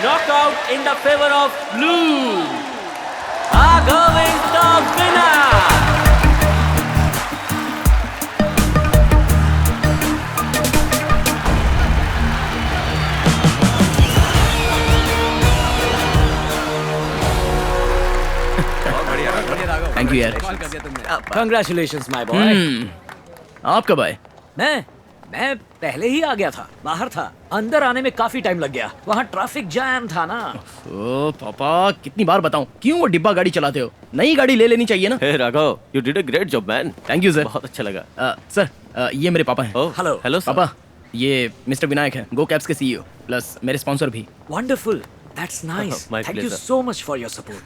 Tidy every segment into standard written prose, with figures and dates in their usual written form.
Knockout in the favor of blue. Raghav is the winner. Thank you यार। Congratulations, my boy. आप कब आए? मैं पहले ही आ गया था, बाहर था। अंदर आने में काफी टाइम लग गया, वहाँ ट्रैफिक जैम था ना। ओ पापा, कितनी बार बताऊं, क्यों वो डिब्बा गाड़ी चलाते हो? नई गाड़ी ले लेनी चाहिए ना। Hey Raghav, you did a great job, man. Thank you sir. बहुत अच्छा लगा। सर ये मेरे पापा हैं। हेलो हेलो पापा, ये मिस्टर विनायक हैं, गो कैब्स के सीईओ, प्लस मेरे स्पॉन्सर भी। Wonderful, that's nice. My thank you pleasure. So much for your support.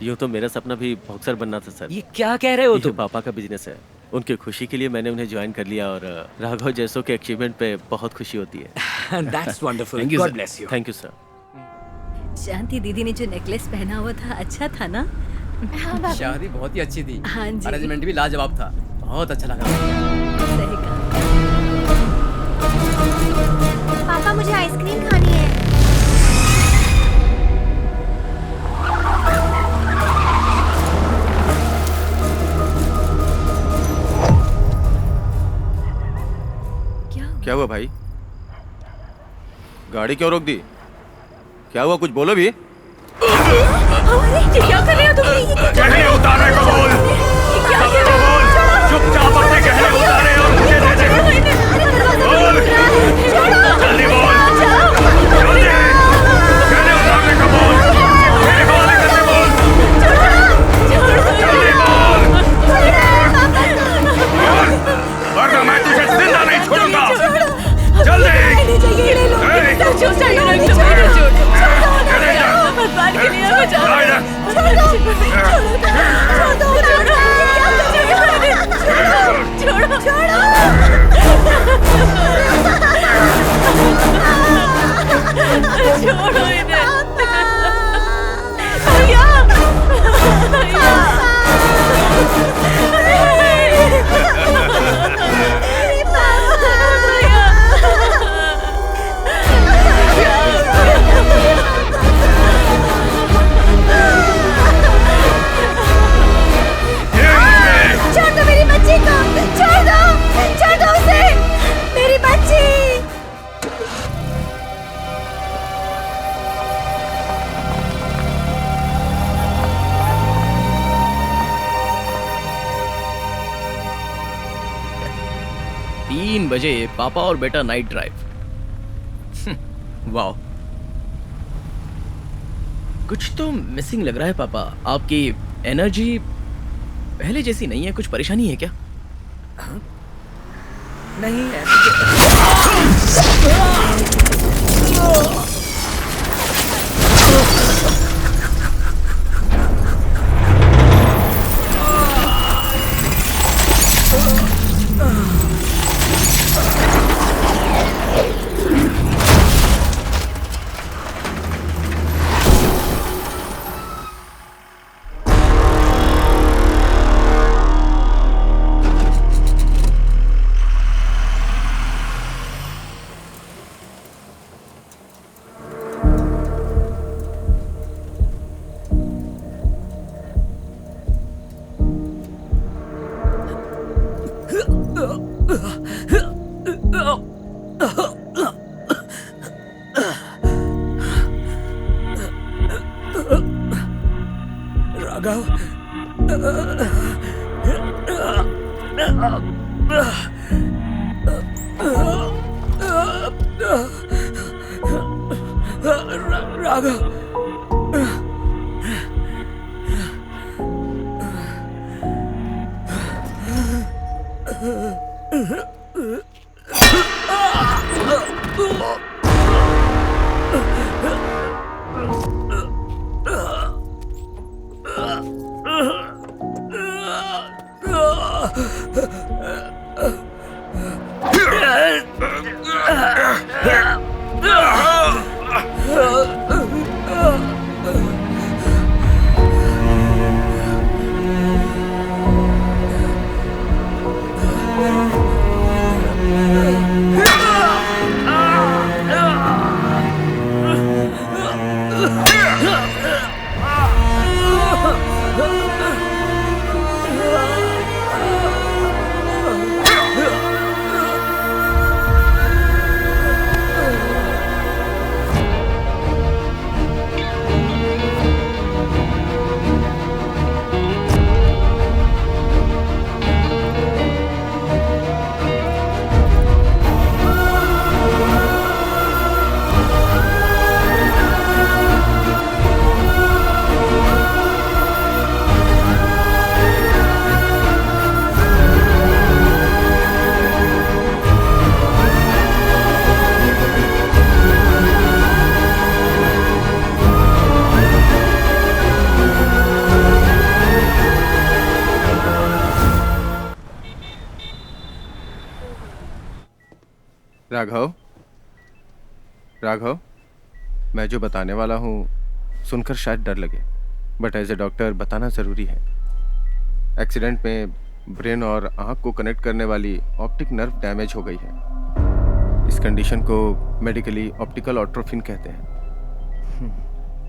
यूँ तो मेरा सपना भी बॉक्सर बनना था सर। ये क्या कह रहे हो ये तुम? पापा का बिजनेस है, उनकी खुशी के लिए मैंने उन्हें ज्वाइन कर लिया और राघव जैसों के अचीवमेंट पे बहुत खुशी होती है। That's wonderful, Thank you, God sir. Bless you. Thank you sir. Shanti दीदी ने जो नेकलेस पहना हुआ था अच्छा था ना? हाँ बाबा। शादी बहुत ही अच्छी थी। हाँ जी। अरेंजमेंट भी लाजवाब था, बहुत अच्छा लगा। सही कहा। पापा मुझे आइसक्रीम खानी है। क्या हुआ भाई? गाड़ी क्यों रोक दी? क्या हुआ, कुछ बोलो भी। अरे ये क्या कर रहे हो तुम? गहने उतारने को बोल। क्या कर रहे हो? चुपचाप अपने गहने उतारे और मुझे दे दे। बोल, जल्दी बोल, जल्दी। गहने उतारने को बोल। मेरे हवाले करने बोल। जल्दी बोल। वरना मैं तुझे जिंदा नहीं छोड़ूंगा। जल्दी। छोड़ो इन्हें। भैया। छोड़ दो मेरी बच्ची को, छोड़ दो उसे, मेरी बच्ची। तीन बजे पापा और बेटा नाइट ड्राइव। वाह, कुछ तो मिसिंग लग रहा है पापा। आपकी एनर्जी पहले जैसी नहीं है, कुछ परेशानी है क्या? नहीं राघव, राघव, मैं जो बताने वाला हूँ सुनकर शायद डर लगे, बट एज ए डॉक्टर बताना ज़रूरी है। एक्सीडेंट में ब्रेन और आँख को कनेक्ट करने वाली ऑप्टिक नर्व डैमेज हो गई है। इस कंडीशन को मेडिकली ऑप्टिकल एट्रोफी कहते हैं।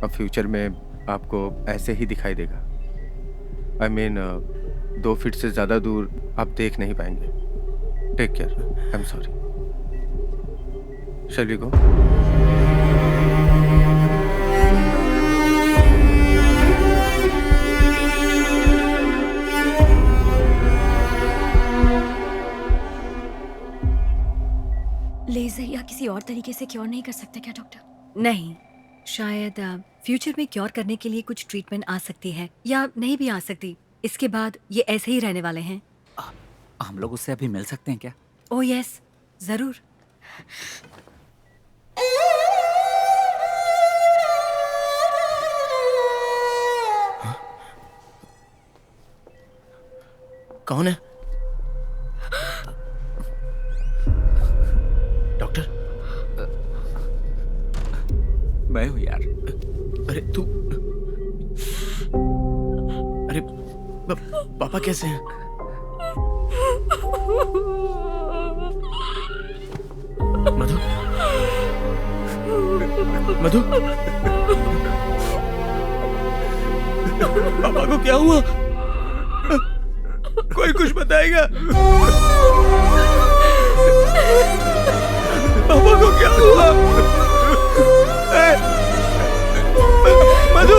अब फ्यूचर में आपको ऐसे ही दिखाई देगा। आई मीन 2 फीट से ज़्यादा दूर आप देख नहीं पाएंगे। Take care. I am sorry. Shall we go? लेजर या किसी और तरीके से क्योर नहीं कर सकते क्या डॉक्टर? नहीं, शायद फ्यूचर में क्योर करने के लिए कुछ ट्रीटमेंट आ सकती है या नहीं भी आ सकती। इसके बाद ये ऐसे ही रहने वाले हैं। हम लोग उससे अभी मिल सकते हैं क्या? ओह यस, जरूर। कौन है? डॉक्टर? मैं हूँ यार। अरे तू, अरे पापा कैसे हैं? मधु, मधु, पापा को क्या हुआ? कोई कुछ बताएगा? पापा को क्या हुआ? मधु,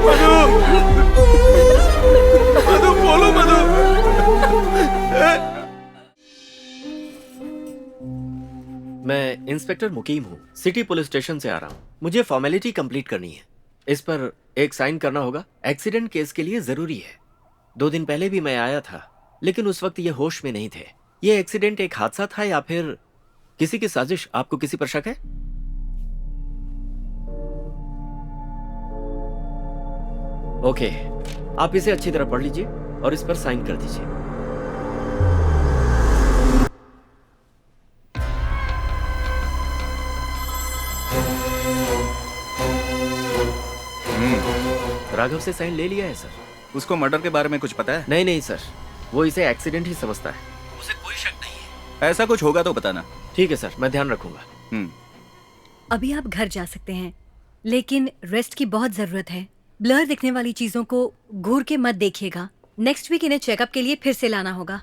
मधु, मधु बोलो मधु। मैं इंस्पेक्टर मुकीम हूँ, सिटी पुलिस स्टेशन से आ रहा हूँ। मुझे फॉर्मेलिटी कंप्लीट करनी है। इस पर एक साइन करना होगा। एक्सीडेंट केस के लिए जरूरी है। 2 दिन पहले भी मैं आया था, लेकिन उस वक्त ये होश में नहीं थे। ये एक्सीडेंट एक हादसा था या फिर किसी की साजिश? आपको किसी पर शक है? ओके, आप इसे अच्छी तरह पढ़ लीजिए और इस पर साइन कर दीजिए। राघव से साइन ले लिया है सर। उसको मर्डर के बारे में कुछ पता है? नहीं सर, वो इसे एक्सीडेंट ही समझता है। उसे कोई शक नहीं है। ऐसा कुछ होगा तो बताना। ठीक है सर, मैं ध्यान रखूंगा। अभी आप घर जा सकते हैं, लेकिन रेस्ट की बहुत जरूरत है। ब्लर दिखने वाली चीजों को घूर के मत देखिएगा। नेक्स्ट वीक इन्हें चेकअप के लिए फिर से लाना होगा।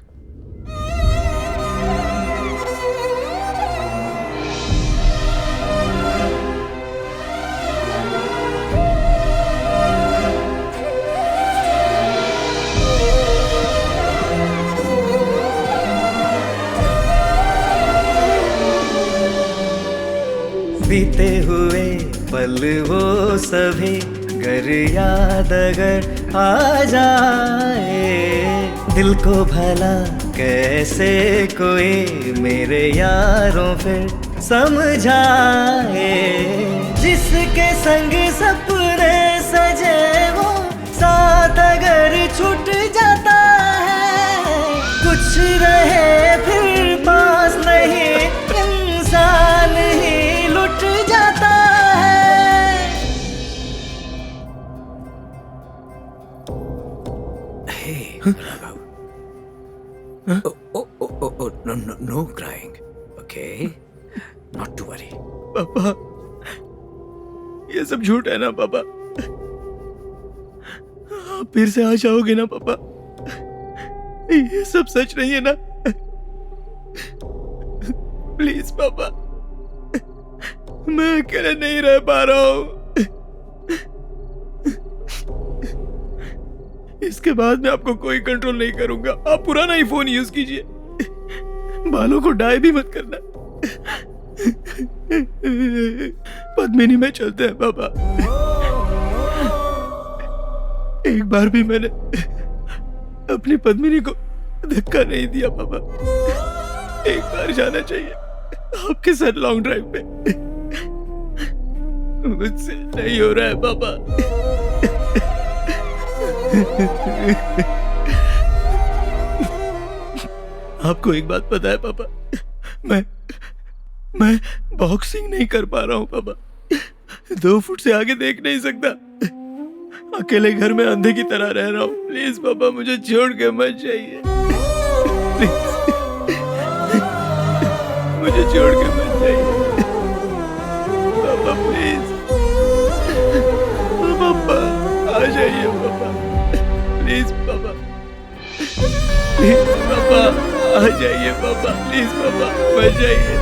बीते हुए पल वो सभी गर याद अगर आ जाए, दिल को भला कैसे कोई मेरे यारों फिर समझाए। जिसके संग सपने सजे वो साथ अगर छूट जाता है, कुछ रहे फिर पास नहीं, इंसान ही लुट जाता है। Hey, Raghav. No crying. Okay? Not to worry. पापा, ये सब झूठ है ना पापा? आप फिर से आ जाओगे ना पापा? ये सब सच नहीं है ना? प्लीज पापा, मैं अकेले नहीं रह पा रहा हूँ। इसके बाद मैं आपको कोई कंट्रोल नहीं करूंगा। आप पुराना ही फोन यूज कीजिए। बालों को डाई भी मत करना। पद्मिनी में चलते हैं पापा। एक बार भी मैंने अपनी पद्मिनी को धक्का नहीं दिया पापा। एक बार जाना चाहिए आपके साथ लॉन्ग ड्राइव पे। मुझसे नहीं हो रहा है पापा। आपको एक बात पता है पापा? मैं बॉक्सिंग नहीं कर पा रहा हूँ पापा। 2 फुट से आगे देख नहीं सकता। अकेले घर में अंधे की तरह रह रहा हूँ। प्लीज पापा मुझे छोड़ के मत जाइए। प्लीज मुझे छोड़ के मत जाइए पापा। प्लीज पापा आ जाइए पापा। प्लीज पापा, प्लीज पापा आ जाइए पापा। प्लीज पापा मत जाइए।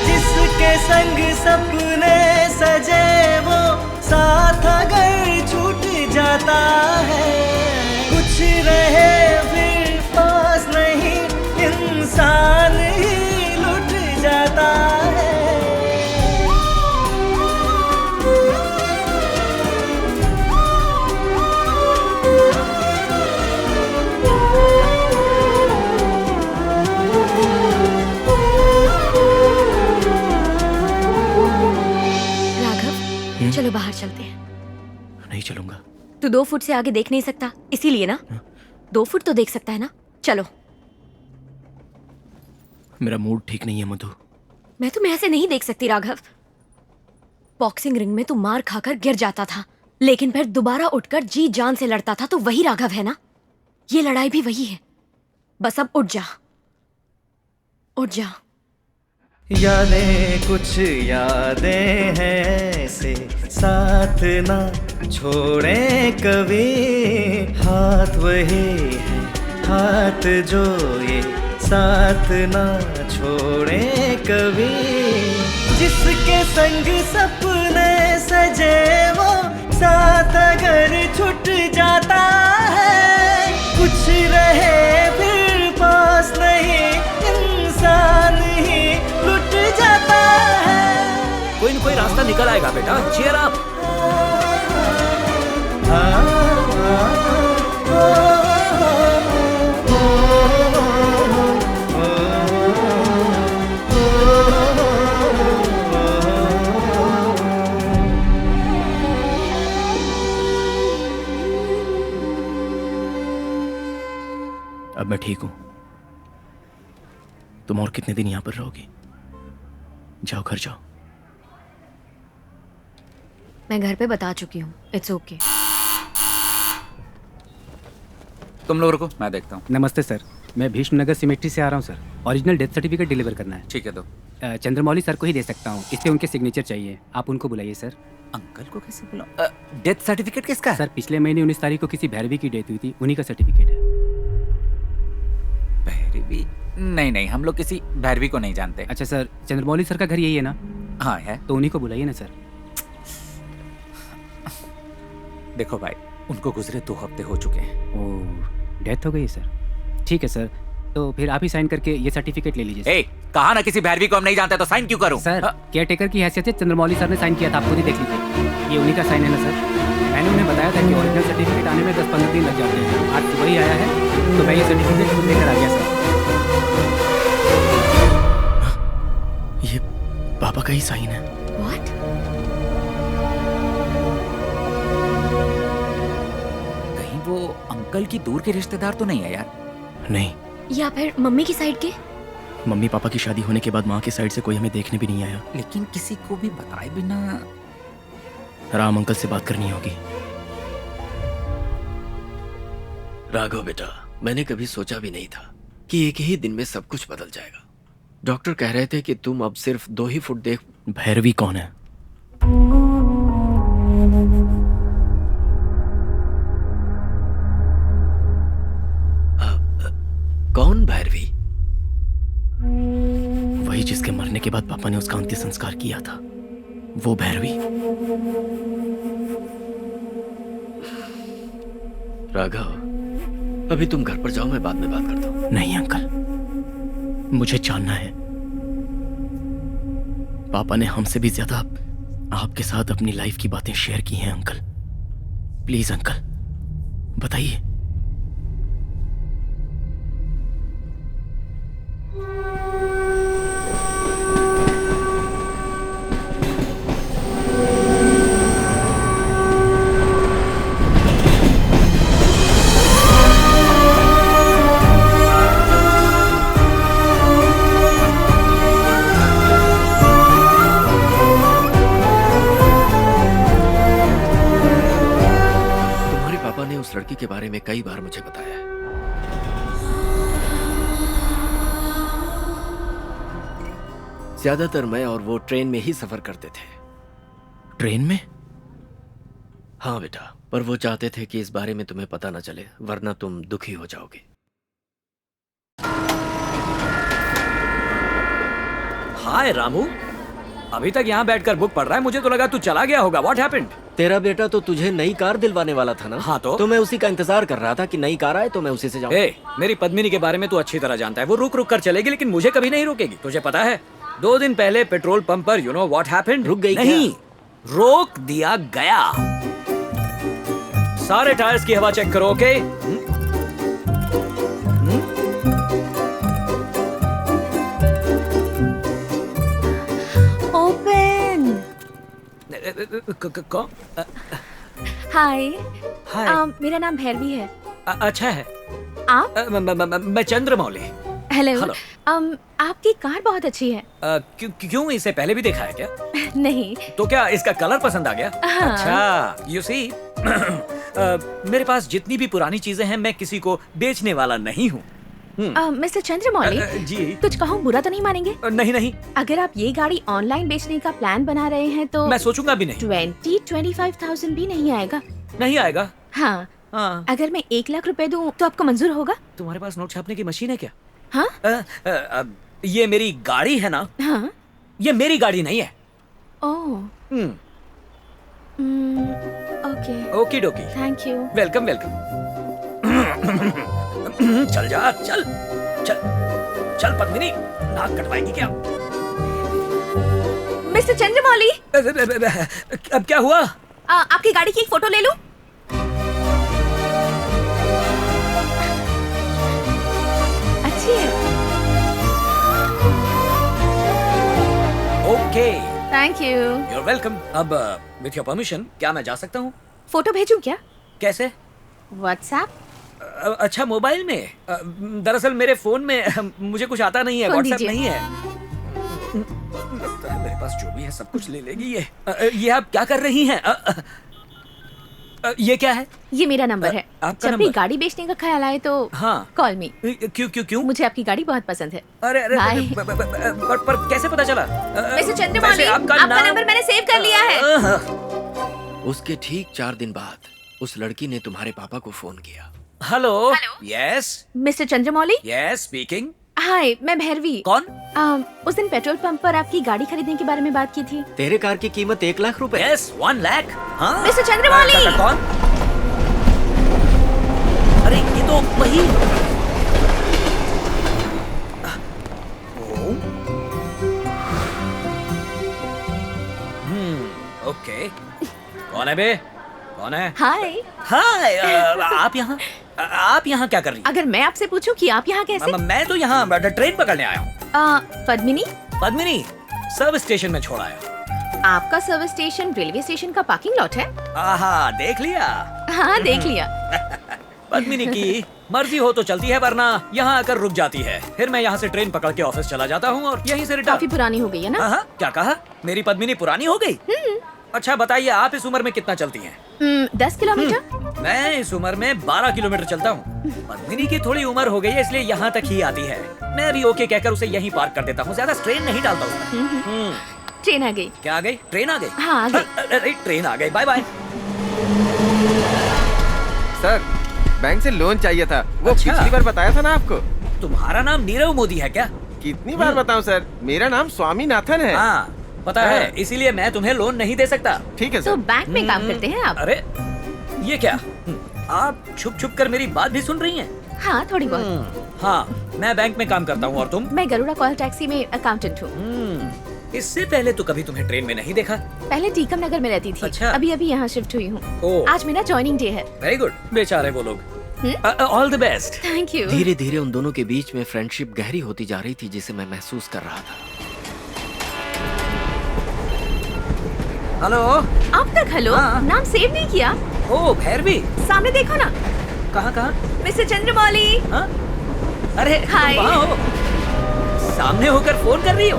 जिसके संग सपने सजे वो साथ अगर छूट जाता है, कुछ रहे फिर पास नहीं, इंसान ही लुट जाता है। चलो बाहर चलते हैं। नहीं चलूंगा। तू 2 फुट से आगे देख नहीं सकता, इसीलिए ना। 2 फुट तो देख सकता है ना। चलो। मेरा मूड ठीक नहीं है मधु। मैं तुम्हें ऐसे नहीं देख सकती राघव। बॉक्सिंग रिंग में तू मार खाकर गिर जाता था, लेकिन फिर दोबारा उठकर जी जान से लड़ता था। तो वही राघव है ना। ये लड़ाई भी वही है। बस अब उठ जा, उठ जा। यादें कुछ यादें हैं ऐसे, साथ ना छोड़े कभी। हाथ वही है हाथ जो ये साथ ना छोड़े कभी। जिसके संग सपने सजे वो साथ अगर छूट जाता है, कुछ रहे फिर पास नहीं, इंसान ही लुट जाता है। कोई न कोई रास्ता निकल आएगा बेटा। Cheer up. अब मैं ठीक हूं। तुम और कितने दिन यहां पर रहोगी? जाओ घर जाओ। मैं घर पे बता चुकी हूँ। It's okay. तुम लोग रुको, मैं देखता हूँ। नमस्ते सर, मैं भीष्मनगर सिमेट्री से आ रहा हूँ sir. Original death certificate deliver करना है। ठीक है दो। चंद्रमौली सर को ही दे सकता हूँ, इस पे उनके सिग्नेचर चाहिए। आप उनको बुलाइए सर। अंकल को कैसे बुलाऊं? डेथ सर्टिफिकेट किसका है? सर पिछले महीने 19 तारीख को किसी भैरवी की डेथ हुई थी, उन्हीं का सर्टिफिकेट है। भैरवी? नहीं नहीं, हम लोग किसी भैरवी को नहीं जानते। अच्छा सर, चंद्रमौली सर का घर यही है ना? हाँ है। तो उन्हीं को बुलाइए ना सर। देखो भाई, उनको गुजरे 2 हफ्ते हो चुके हैं। ओह, डेथ हो गई है सर। ठीक है सर, तो फिर आप ही साइन करके ये सर्टिफिकेट ले लीजिए। ए, कहा ना किसी भैरवी को हम नहीं जानते, तो साइन क्यों करूं? सर केयर टेकर की हैसियत से चंद्रमौली सर ने साइन किया था, आप खुद ही देख लीजिए। ये उन्हीं का साइन है ना सर? मैंने उन्हें बताया था कि ओरिजिनल सर्टिफिकेट आने में 10-15 दिन लग जाते हैं। आज सुबह ही आया है, तो मैं ये सर्टिफिकेट खुद लेकर आ गया सर। ये पापा का ही साइन है। What? कहीं वो अंकल की दूर के रिश्तेदार तो नहीं है यार? नहीं। या फिर मम्मी की साइड के? मम्मी पापा की शादी होने के बाद माँ की साइड से कोई हमें देखने भी नहीं आया। लेकिन किसी को भी बताए बिना राम अंकल से बात करनी होगी। राघव बेटा, मैंने कभी सोचा भी नहीं था कि एक ही दिन में सब कुछ बदल जाएगा। डॉक्टर कह रहे थे कि तुम अब सिर्फ 2 ही फुट देख। भैरवी कौन है? कौन भैरवी? वही जिसके मरने के बाद पापा ने उसका अंतिम संस्कार किया था, वो भैरवी। राघव, अभी तुम घर पर जाओ, मैं बाद में बात करता हूँ। नहीं अंकल, मुझे जानना है। पापा ने हमसे भी ज्यादा आपके साथ अपनी लाइफ की बातें शेयर की हैं अंकल। प्लीज अंकल बताइए। उस लड़की के बारे में कई बार मुझे बताया है। ज्यादातर मैं और वो ट्रेन में ही सफर करते थे। ट्रेन में? हाँ बेटा, पर वो चाहते थे कि इस बारे में तुम्हें पता न चले, वरना तुम दुखी हो जाओगे। हाय रामू, अभी तक यहाँ बैठकर बुक पढ़ रहा है। मुझे तो लगा तू चला गया होगा। What happened? तेरा बेटा तो तुझे नई कार दिलवाने वाला था ना? हाँ तो मैं उसी का इंतजार कर रहा था कि नई कार आए तो मैं उसी से जाऊं। मेरी पद्मिनी के बारे में तू अच्छी तरह जानता है। वो रुक रुक कर चलेगी लेकिन मुझे कभी नहीं रोकेगी। तुझे पता है 2 दिन पहले पेट्रोल पंप पर यू नो व्हाट हैपेंड? रुक गई? नहीं, रोक दिया गया। सारे टायर्स की हवा चेक करो। ओके? ओपन। कौन? हाय। हाय। मेरा नाम भैरवी है। अच्छा है। आप? मैं चंद्रमौली। हेलो। आपकी कार बहुत अच्छी है। क्यों इसे पहले भी देखा है क्या? नहीं। तो क्या इसका कलर पसंद आ गया? हाँ। अच्छा, यू सी मेरे पास जितनी भी पुरानी चीजें हैं मैं किसी को बेचने वाला नहीं हूँ। मिस्टर चंद्रमौली, जी कुछ कहूँ बुरा तो नहीं मानेंगे? नहीं नहीं। अगर आप ये गाड़ी ऑनलाइन बेचने का प्लान बना रहे हैं तो मैं सोचूंगा भी नहीं। 25,000 भी नहीं आएगा। नहीं आएगा? हाँ। हाँ। अगर मैं 1 लाख रुपए दूं तो आपको मंजूर होगा? तुम्हारे पास नोट छापने की मशीन है क्या? हाँ। ये मेरी गाड़ी है ना? हाँ। ये मेरी गाड़ी नहीं है। Oh. Okay. Okey dokey. Thank you. Welcome welcome. चल जा, चल चल चल पद्मिनी, नाक कटवाएगी क्या? मिस्टर चंद्रमौली, अब क्या हुआ? आपकी गाड़ी की एक फोटो ले लूं? अच्छी है। Okay. Thank you. You're welcome. अब विथ योर परमिशन क्या मैं जा सकता हूँ? फोटो भेजूं क्या? कैसे? व्हाट्सएप? अच्छा, मोबाइल में? दरअसल मेरे फोन में मुझे कुछ आता नहीं है, व्हाट्सएप नहीं है। लगता है मेरे पास जो भी है सब कुछ ले लेगी ये आप क्या कर रही हैं? ये क्या है? ये मेरा नंबर है। आपका जब भी नंबर? गाड़ी बेचने का ख्याल आए तो हाँ। कॉल मी। क्यों क्यों क्यों? मुझे आपकी गाड़ी बहुत पसंद है। अरे अरे Bye. पर कैसे पता चला? मिस्टर चंद्रमौली, वैसे आपका नंबर मैंने सेव कर लिया है। उसके ठीक 4 दिन बाद उस लड़की ने तुम्हारे पापा को फोन किया। Hello. Yes mister Chandramouli. Yes speaking. Hi, मैं भैरवी। कौन? उस दिन पेट्रोल पंप पर आपकी गाड़ी खरीदने के बारे में बात की थी। तेरे कार की कीमत 1 लाख रुपए। यस 1 लाख। हाँ? मिस्टर चंद्रमौली। कौन? अरे ये तो वही। ओके। कौन है बे? कौन है? हाय। हाय। आप यहाँ क्या कर रही? अगर मैं आपसे पूछूं कि आप यहाँ कैसे? मैं तो यहाँ ट्रेन पकड़ने आया हूँ। पद्मिनी? पद्मिनी सर्विस स्टेशन में छोड़ आया। आपका सर्विस स्टेशन रेलवे स्टेशन का पार्किंग लॉट है? आहा, देख लिया? हाँ, देख लिया। पद्मिनी की मर्जी हो तो चलती है, वरना यहाँ आकर रुक जाती है। फिर मैं यहाँ से ट्रेन पकड़ के ऑफिस चला जाता हूँ और यहीं से रिटर्न। काफी पुरानी हो गई है ना? हाँ, क्या कहा? मेरी पद्मिनी पुरानी हो गई? अच्छा बताइए, आप इस उम्र में कितना चलती हैं? 10 किलोमीटर। मैं इस उम्र में 12 किलोमीटर चलता हूँ। पद्मिनी की थोड़ी उम्र हो गई है इसलिए यहाँ तक ही आती है। मैं भी ओके कहकर उसे यहीं पार्क कर देता हूँ, ज्यादा स्ट्रेन नहीं डालता उसमें। ट्रेन आ गई। क्या आ गई? ट्रेन आ गई? हाँ, आ गई। अरे ट्रेन आ गई। Bye bye. सर, बैंक से लोन चाहिए था। वो अच्छा। पिछली बार बताया था ना आपको। तुम्हारा नाम नीरव मोदी है क्या? कितनी बार बताऊं सर, मेरा नाम स्वामीनाथन है। हाँ पता है, इसीलिए मैं तुम्हें लोन नहीं दे सकता। ठीक है तो सर। बैंक में काम करते हैं आप? अरे ये क्या? आप छुप छुप कर मेरी बात भी सुन रही हैं? हाँ, थोड़ी बहुत। हाँ, मैं बैंक में काम करता हूँ। और तुम? मैं गरुड़ा कॉल टैक्सी में अकाउंटेंट हूँ। इससे पहले तो कभी तुम्हें ट्रेन में नहीं देखा। पहले टीकम नगर में रहती थी। अच्छा। अभी अभी यहाँ शिफ्ट हुई हूँ। ओह। आज मेरा ज्वाइनिंग डे है। Very good. बेचारे वो लोग। All the best. Thank you. धीरे धीरे उन दोनों के बीच में फ्रेंडशिप गहरी होती जा रही थी, जिसे मैं महसूस कर रहा था। हेलो। अब तक हेलो? हाँ। नाम सेव नहीं किया? ओ भैरवी। सामने देखो ना। कहाँ कहाँ? मिस्टर चंद्रमौली। हाँ? अरे तुम हाय। वहाँ हो? सामने होकर फोन कर रही हो?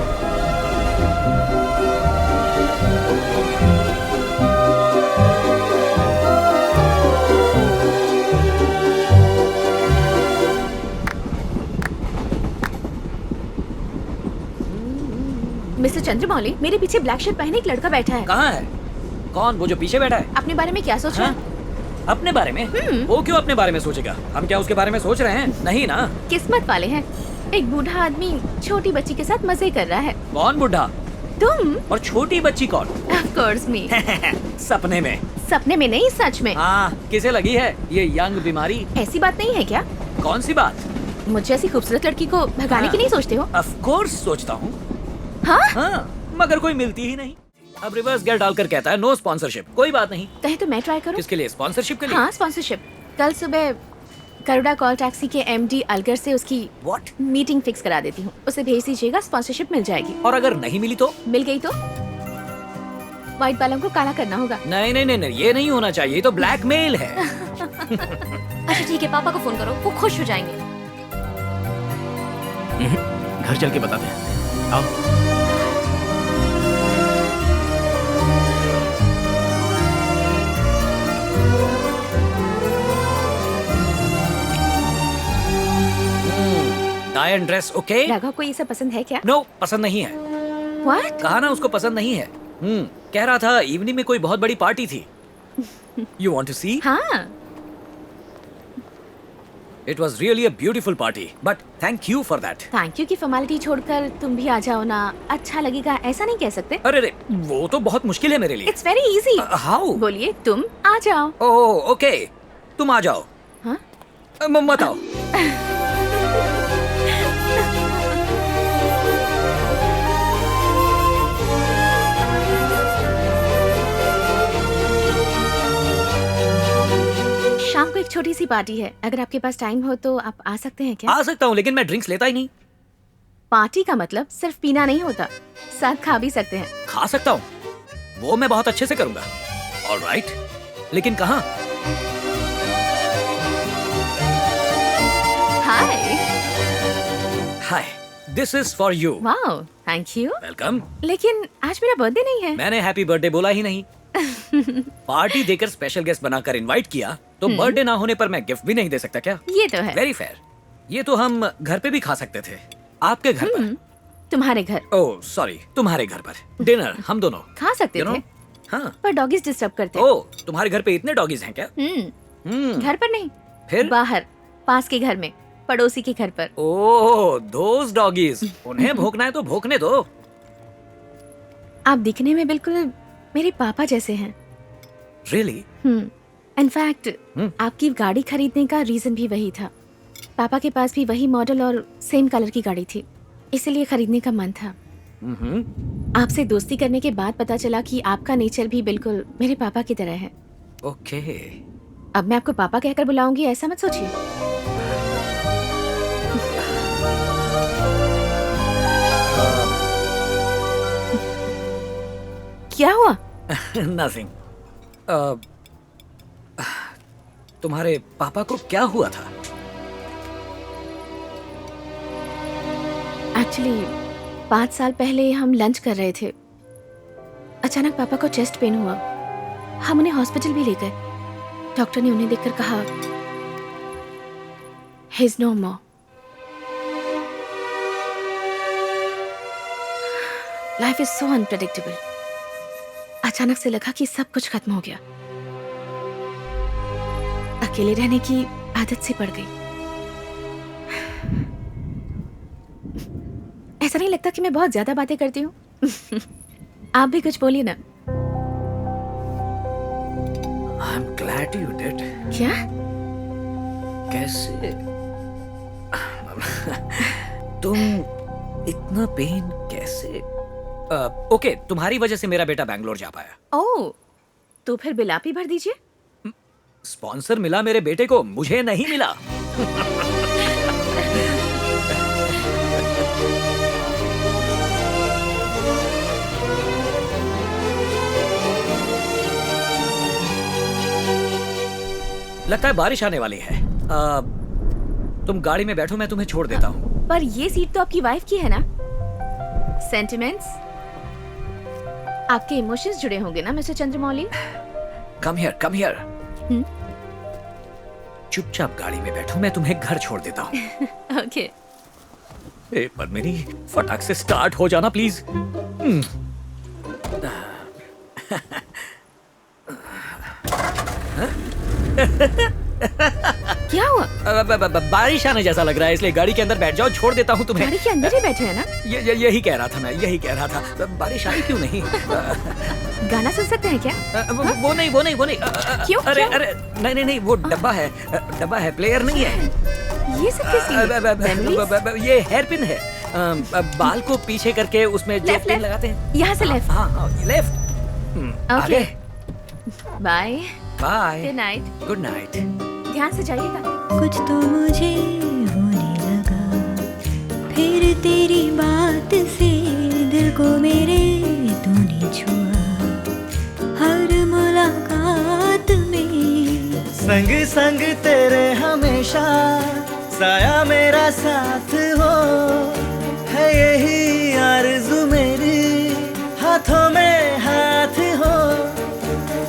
चंद्रमौली, मेरे पीछे ब्लैक शर्ट पहने एक लड़का बैठा है। कहाँ है? कौन? वो जो पीछे बैठा है? अपने बारे में क्या सोच रहा है? अपने बारे में? वो क्यों अपने बारे में सोचेगा? हम क्या उसके बारे में सोच रहे हैं? नहीं ना। किस्मत वाले हैं। एक बूढ़ा आदमी छोटी बच्ची के साथ मजे कर रहा है। कौन बूढ़ा? तुम। और छोटी बच्ची कौन? Of course me। सपने में। सपने में नहीं, सच में। किसे लगी है ये यंग बीमारी? ऐसी बात नहीं है क्या? कौन सी बात? मुझे ऐसी खूबसूरत लड़की को भगाने की नहीं सोचते हो? ऑफ कोर्स सोचता हूँ। हाँ? मगर कोई मिलती ही नहीं। अब रिवर्स गियर डालकर कहता है नो स्पॉन्सरशिप। कोई बात नहीं। कहे तो मैं ट्राई करूँ? किसके लिए? स्पॉन्सरशिप के लिए? हाँ, स्पॉन्सरशिप। कल सुबह करुड़ा कॉल टैक्सी के एमडी अलगर से उसकी मीटिंग फिक्स करा देती हूँ। उसे भेज दीजिएगा, स्पॉन्सरशिप मिल जाएगी। और अगर नहीं मिली तो? मिल गई तो व्हाइट बालों को काला करना होगा। नहीं नहीं नहीं, ये नहीं होना चाहिए, ये तो ब्लैकमेल है। अच्छा ठीक है, पापा को फोन करो, वो खुश हो जाएंगे। घर चल के बताते हैं। आओ। Tie and dress okay? Raghav को ये सब पसंद है क्या? नो, पसंद नहीं है। What? कहा ना उसको पसंद नहीं है। कह रहा था इवनिंग में कोई बहुत बड़ी पार्टी थी। You want to see? हाँ। It was really a beautiful party, but thank you for that. Thank you की फॉर्मेलिटी छोड़कर तुम भी आ जाओ ना, अच्छा लगेगा, ऐसा नहीं कह सकते? अरे रे, वो तो बहुत मुश्किल है मेरे लिए। It's very easy. हाउ? बोलिए, तुम आ जाओ। ओह ओके, तुम आ जाओ। हाँ? मत आओ। शाम को एक छोटी सी पार्टी है, अगर आपके पास टाइम हो तो आप आ सकते हैं क्या? आ सकता हूँ, लेकिन मैं ड्रिंक्स लेता ही नहीं। पार्टी का मतलब सिर्फ पीना नहीं होता, साथ खा भी सकते हैं। खा सकता हूँ, वो मैं बहुत अच्छे से करूंगा। ऑलराइट, लेकिन कहाँ? Hi. Hi, this is for you. Wow, thank you. Welcome. लेकिन आज मेरा बर्थडे नहीं है। मैंने हैप्पी बर्थडे बोला ही नहीं। पार्टी देकर स्पेशल गेस्ट बनाकर इनवाइट किया, तो बर्थडे ना होने पर मैं गिफ्ट भी नहीं दे सकता क्या? ये तो है। Very fair. ये तो हम घर पे भी खा सकते थे, आपके घर पर। तुम्हारे घर? ओह सॉरी, तुम्हारे घर पर डिनर हम दोनों खा सकते थे। हाँ, पर डॉगीज डिस्टर्ब करते। ओह, तुम्हारे घर पे इतने डॉगीज हैं क्या? घर पर नहीं, फिर बाहर, पास के घर में, पड़ोसी के घर पर। ओह, दोस डॉगीज। उन्हें भौंकना है तो भौंकने दो। आप दिखने में बिल्कुल मेरे पापा जैसे हैं। Really? इनफैक्ट आपकी गाड़ी खरीदने का रीजन भी वही था। पापा के पास भी वही मॉडल और सेम कलर की गाड़ी थी, इसलिए खरीदने का मन था। आपसे दोस्ती करने के बाद पता चला कि आपका नेचर भी बिल्कुल मेरे पापा की तरह है। ओके। अब मैं आपको पापा कहकर बुलाऊंगी, ऐसा मत सोचिए। क्या हुआ? Nothing. तुम्हारे पापा को क्या हुआ था? एक्चुअली 5 साल पहले हम लंच कर रहे थे, अचानक पापा को चेस्ट पेन हुआ। हम उन्हें हॉस्पिटल भी ले गए। डॉक्टर ने उन्हें देखकर कहा, he is no more. Life is so unpredictable. अचानक से लगा कि सब कुछ खत्म हो गया। अकेले रहने की आदत सी पड़ गई। ऐसा नहीं लगता कि मैं बहुत ज्यादा बातें करती हूँ? आप भी कुछ बोलिए ना। I'm glad you did. क्या? कैसे? तुम इतना पेन कैसे? ओके, तुम्हारी वजह से मेरा बेटा बैंगलोर जा पाया। ओह, तो फिर बिल आप ही भर दीजिए। स्पॉन्सर मिला मेरे बेटे को, मुझे नहीं मिला। लगता है बारिश आने वाली है। तुम गाड़ी में बैठो, मैं तुम्हें छोड़ देता हूँ। पर ये सीट तो आपकी वाइफ की है ना? सेंटिमेंट्स, आपके इमोशंस जुड़े होंगे ना mister Chandramouli? Come here, come here. चुपचाप गाड़ी में बैठो, मैं तुम्हें घर छोड़ देता हूँ। ओके। पद्मिनी, फटाक से स्टार्ट हो जाना प्लीज। क्या हुआ? बारिश आने जैसा लग रहा है, इसलिए गाड़ी के अंदर बैठ जाओ, छोड़ देता हूँ तुम्हें। गाड़ी के अंदर ही बैठे हैं ना? यही कह रहा था मैं, यही कह रहा था। बारिश आई क्यों नहीं? गाना सुन सकते हैं क्या? वो नहीं। क्यों? अरे नहीं, वो डब्बा है, प्लेयर नहीं है। ये सब किस लिए? ये हेयर पिन है। बाल को पीछे करके उसमें जो पिन लगाते हैं। यहाँ से लेफ्ट। हाँ, left. Okay, bye bye, good night. Good night. ध्यान से जाइएगा। कुछ तो मुझे होने लगा, फिर तेरी बात से दिल को मेरे तूने छुआ, हर मुलाकात में संग संग तेरे हमेशा, साया मेरा साथ हो, है यही आरज़ू मेरी, हाथों में हाथ हो,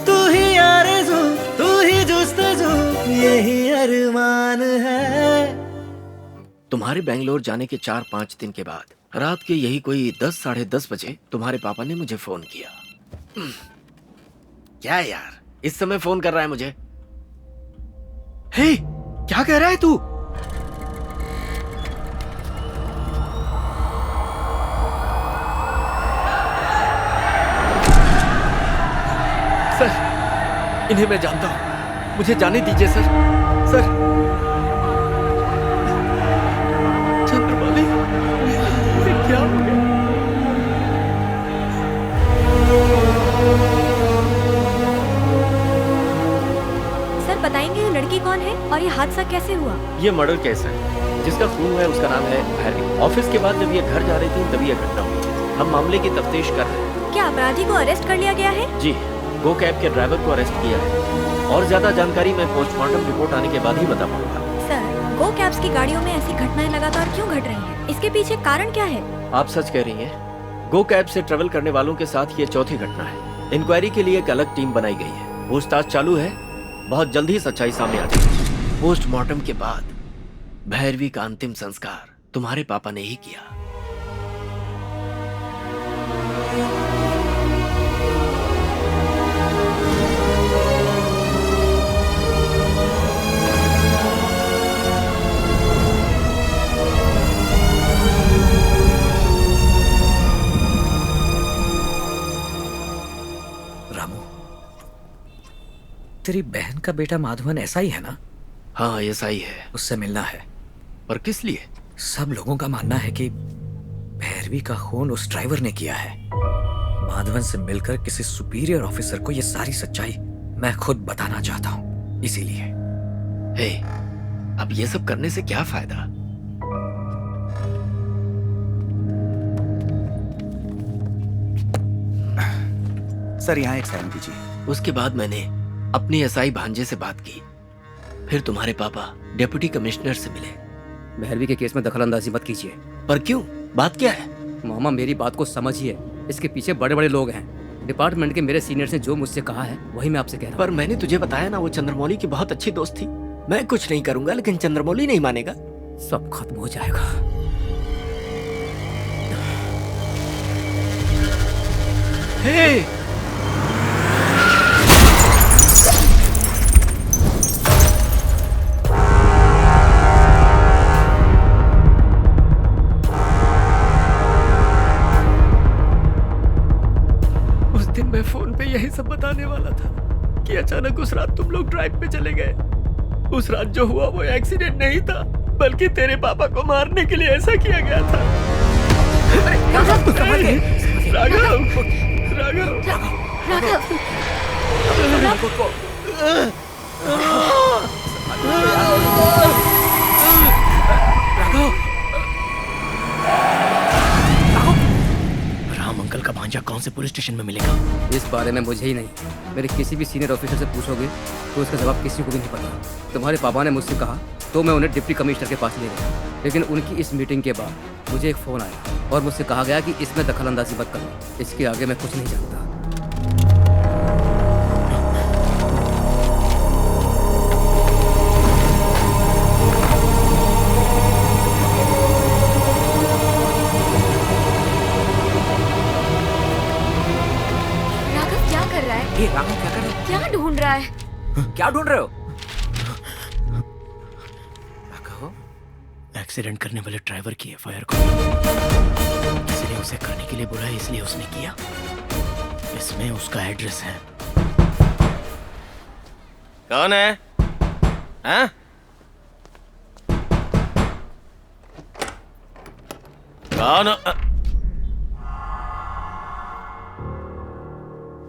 तू ही आरज़ू, तू ही जुस्तजू, यही अरमान है। तुम्हारे बेंगलोर जाने के 4-5 दिन के बाद रात के यही कोई 10 साढ़े 10 बजे तुम्हारे पापा ने मुझे फोन किया। क्या यार, इस समय फोन कर रहा है मुझे? हे, क्या कह रहा है तू? सर, इन्हें मैं जानता हूं, मुझे जाने दीजिए सर। सर, चंद्रमाली, ये क्या हो गया? सर बताएंगे ये लड़की कौन है और ये हादसा कैसे हुआ? ये मर्डर केस है। जिसका खून हुआ है उसका नाम है भैरवी। ऑफिस के बाद जब ये घर जा रही थी तभी यह घटना हुई। हम मामले की तफ्तीश कर रहे हैं। क्या अपराधी को अरेस्ट कर लिया गया है? जी, गो कैब के ड्राइवर को अरेस्ट किया है। और ज्यादा जानकारी मैं पोस्टमार्टम रिपोर्ट आने के बाद ही बता पाऊंगा। सर, गो कैब्स की गाड़ियों में ऐसी घटनाएं लगातार क्यों घट रही हैं? इसके पीछे कारण क्या है? आप सच कह रही हैं। गो कैब से ट्रेवल करने वालों के साथ ये चौथी घटना है। इंक्वायरी के लिए एक अलग टीम बनाई गई है। पूछताछ चालू है, बहुत जल्द ही सच्चाई सामने आ जाएगी। पोस्टमार्टम के बाद भैरवी का अंतिम संस्कार तुम्हारे पापा ने ही किया। तेरी बहन का बेटा माधवन ऐसा ही है ना? हाँ, ऐसा ही है। उससे मिलना है। पर किस लिए? सब लोगों का मानना है कि भैरवी का खून उस ड्राइवर ने किया है। माधवन से मिलकर किसी सुपीरियर ऑफिसर को ये सारी सच्चाई मैं खुद बताना चाहता हूँ, इसीलिए। हे, अब ये सब करने से क्या फायदा? सर, यहाँ एक साइन कीजिए। उसके बाद मैंने अपनी एसआई भांजे से बात की। फिर तुम्हारे पापा डिप्टी कमिश्नर से मिले। भैरवी के केस में दखलंदाजी मत कीजिए। पर क्यों? बात क्या है? मामा, मेरी बात को समझिए। इसके पीछे बड़े बड़े लोग हैं। डिपार्टमेंट के मेरे सीनियर्स ने जो मुझसे कहा है वही मैं आपसे कह रहा हूँ। पर मैंने तुझे बताया ना, वो चंद्रमौली की बहुत अच्छी दोस्त थी। मैं कुछ नहीं करूंगा, लेकिन चंद्रमौली नहीं मानेगा। सब खत्म हो जाएगा। हे! मैं फोन पे यही सब बताने वाला था कि अचानक उस रात तुम लोग ड्राइव पे चले गए। उस रात जो हुआ वो एक्सीडेंट नहीं था, बल्कि तेरे पापा को मारने के लिए ऐसा किया गया था। राम अंकल का भांजा कौन से पुलिस स्टेशन में मिलेगा? इस बारे में मुझे ही नहीं, मेरे किसी भी सीनियर ऑफिसर से पूछोगे तो उसका जवाब किसी को भी नहीं पता। तुम्हारे पापा ने मुझसे कहा तो मैं उन्हें डिप्टी कमिश्नर के पास ले गया, लेकिन उनकी इस मीटिंग के बाद मुझे एक फ़ोन आया और मुझसे कहा गया कि इसमें दखलंदाजी मत करो। इसके आगे मैं कुछ नहीं जानता। राघव क्या कर रहा है? राघव क्या कर रहे हो? क्या ढूंढ रहा है? क्या ढूंढ रहे हो? एक्सीडेंट करने वाले ड्राइवर की एफआईआर को किसी ने उसे करने के लिए बुलाया, इसलिए उसने किया। इसमें उसका एड्रेस है। कौन है? हाँ? कौन?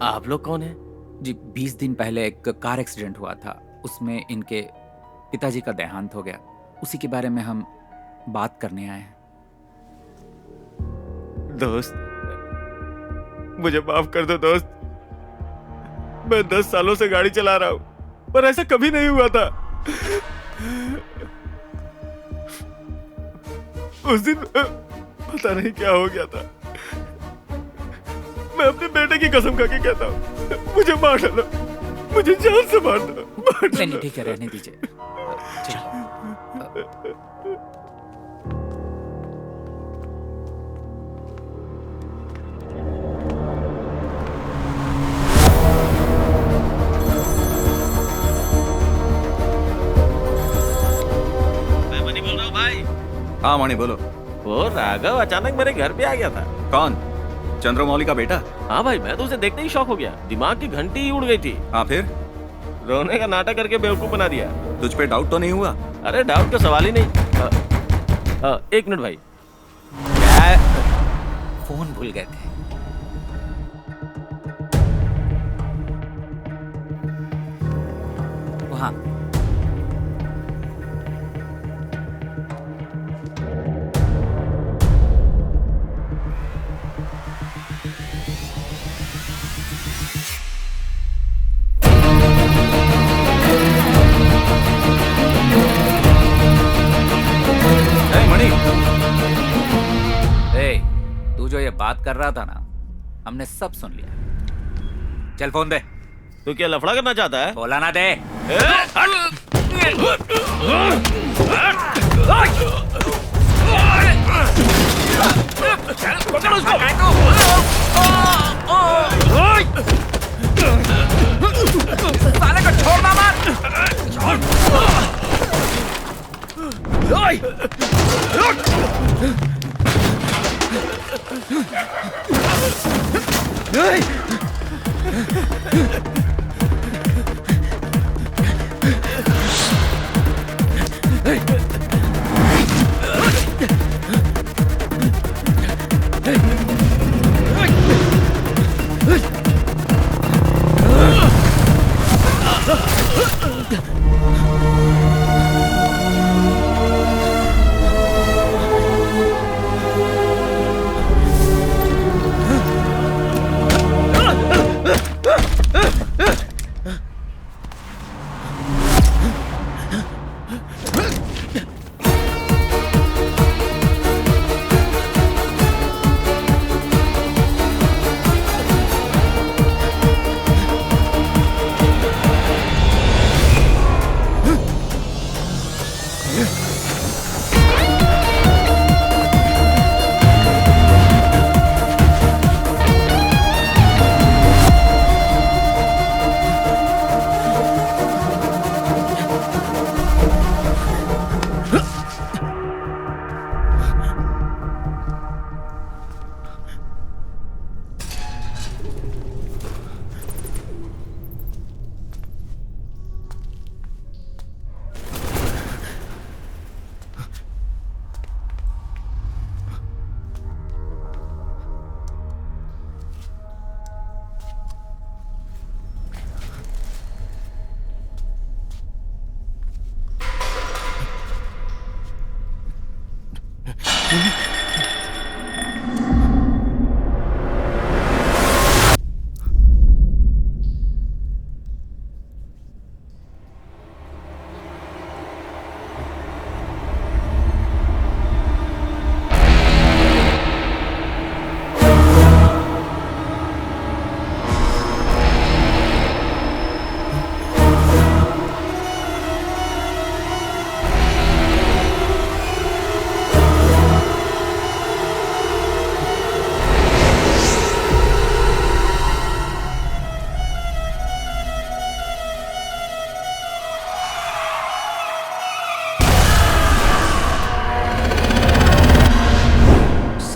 आप लोग कौन हैं? जी 20 दिन पहले एक कार एक्सीडेंट हुआ था, उसमें इनके पिताजी का देहांत हो गया। उसी के बारे में हम बात करने आए हैं। दोस्त, मुझे माफ कर दो दोस्त। मैं 10 सालों से गाड़ी चला रहा हूं, पर ऐसा कभी नहीं हुआ था। उस दिन पता नहीं क्या हो गया था। मैं अपने बेटे की कसम खा के कहता हूं, मुझे मार डालो, मुझे जान से मार दो। नहीं ठीक है, रहने दीजिए। हाँ मणि बोलो। वो राघव अचानक मेरे घर पे आ गया था। कौन? चंद्रमौली का बेटा? हाँ भाई, मैं तो उसे देखते ही शॉक हो गया। दिमाग की घंटी ही उड़ गई थी। हाँ फिर? रोने का नाटक करके बेवकूफ बना दिया। तुझ पे डाउट तो नहीं हुआ? अरे डाउट का सवाल ही नहीं। एक मिनट भाई, क्या? फोन भूल गए थे। वहाँ तू जो ये बात कर रहा था ना, हमने सब सुन लिया। चल फोन दे। तू क्या लफड़ा करना चाहता है? बोला ना दे। पकड़ उसको। साले को छोड़ना मत।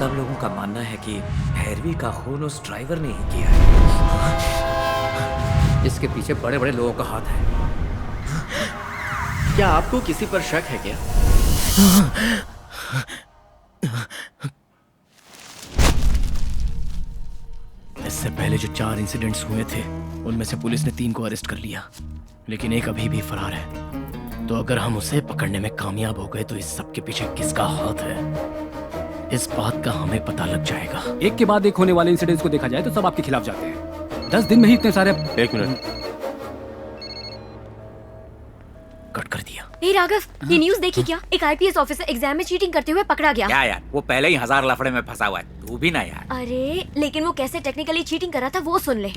सब लोगों का मानना है कि भैरवी का खून उस ड्राइवर ने ही किया है। इसके पीछे बड़े बड़े लोगों का हाथ है। क्या आपको किसी पर शक है क्या? इससे पहले जो 4 इंसिडेंट्स हुए थे उनमें से पुलिस ने 3 को अरेस्ट कर लिया, लेकिन एक अभी भी फरार है। तो अगर हम उसे पकड़ने में कामयाब हो गए तो इस सब के पीछे किसका हाथ है, इस बात का हमें पता लग जाएगा। एक के बाद एक होने वाले इंसिडेंट्स को देखा जाए तो सब आपके खिलाफ जाते हैं। 10 दिन में ही इतने सारे। 1 मिनट, कट कर दिया। हे राघव, ये न्यूज़ देखी क्या? एक आईपीएस ऑफिसर एग्जाम में चीटिंग करते हुए पकड़ा गया। क्या यार, वो पहले ही 1000 लफड़े में फंसा हुआ है, तू भी ना यार। अरे लेकिन वो कैसे टेक्निकली चीटिंग कर रहा था वो सुन ले।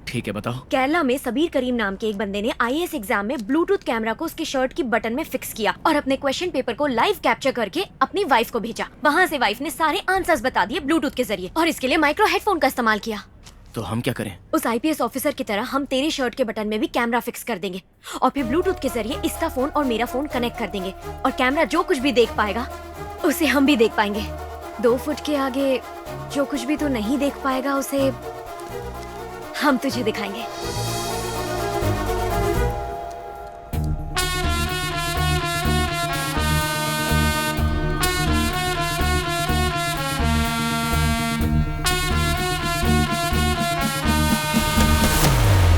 ठीक है, बताओ। केरला में सबीर करीम नाम के एक बंदे ने आईएएस एग्जाम में ब्लूटूथ कैमरा को उसके शर्ट की बटन में फिक्स किया और अपने क्वेश्चन पेपर को लाइव कैप्चर करके अपनी वाइफ को भेजा। वहाँ से वाइफ ने सारे आंसर्स बता दिए ब्लूटूथ के जरिए, और इसके लिए माइक्रो हेडफोन का इस्तेमाल किया। तो हम क्या करें? उस आईपीएस ऑफिसर की तरह हम तेरे शर्ट के बटन में भी कैमरा फिक्स कर देंगे और फिर ब्लूटूथ के जरिए इसका फोन और मेरा फोन कनेक्ट कर देंगे, और कैमरा जो कुछ भी देख पाएगा उसे हम भी देख पाएंगे। 2 फुट के आगे जो कुछ भी तू नहीं देख पाएगा उसे हम तुझे दिखाएंगे।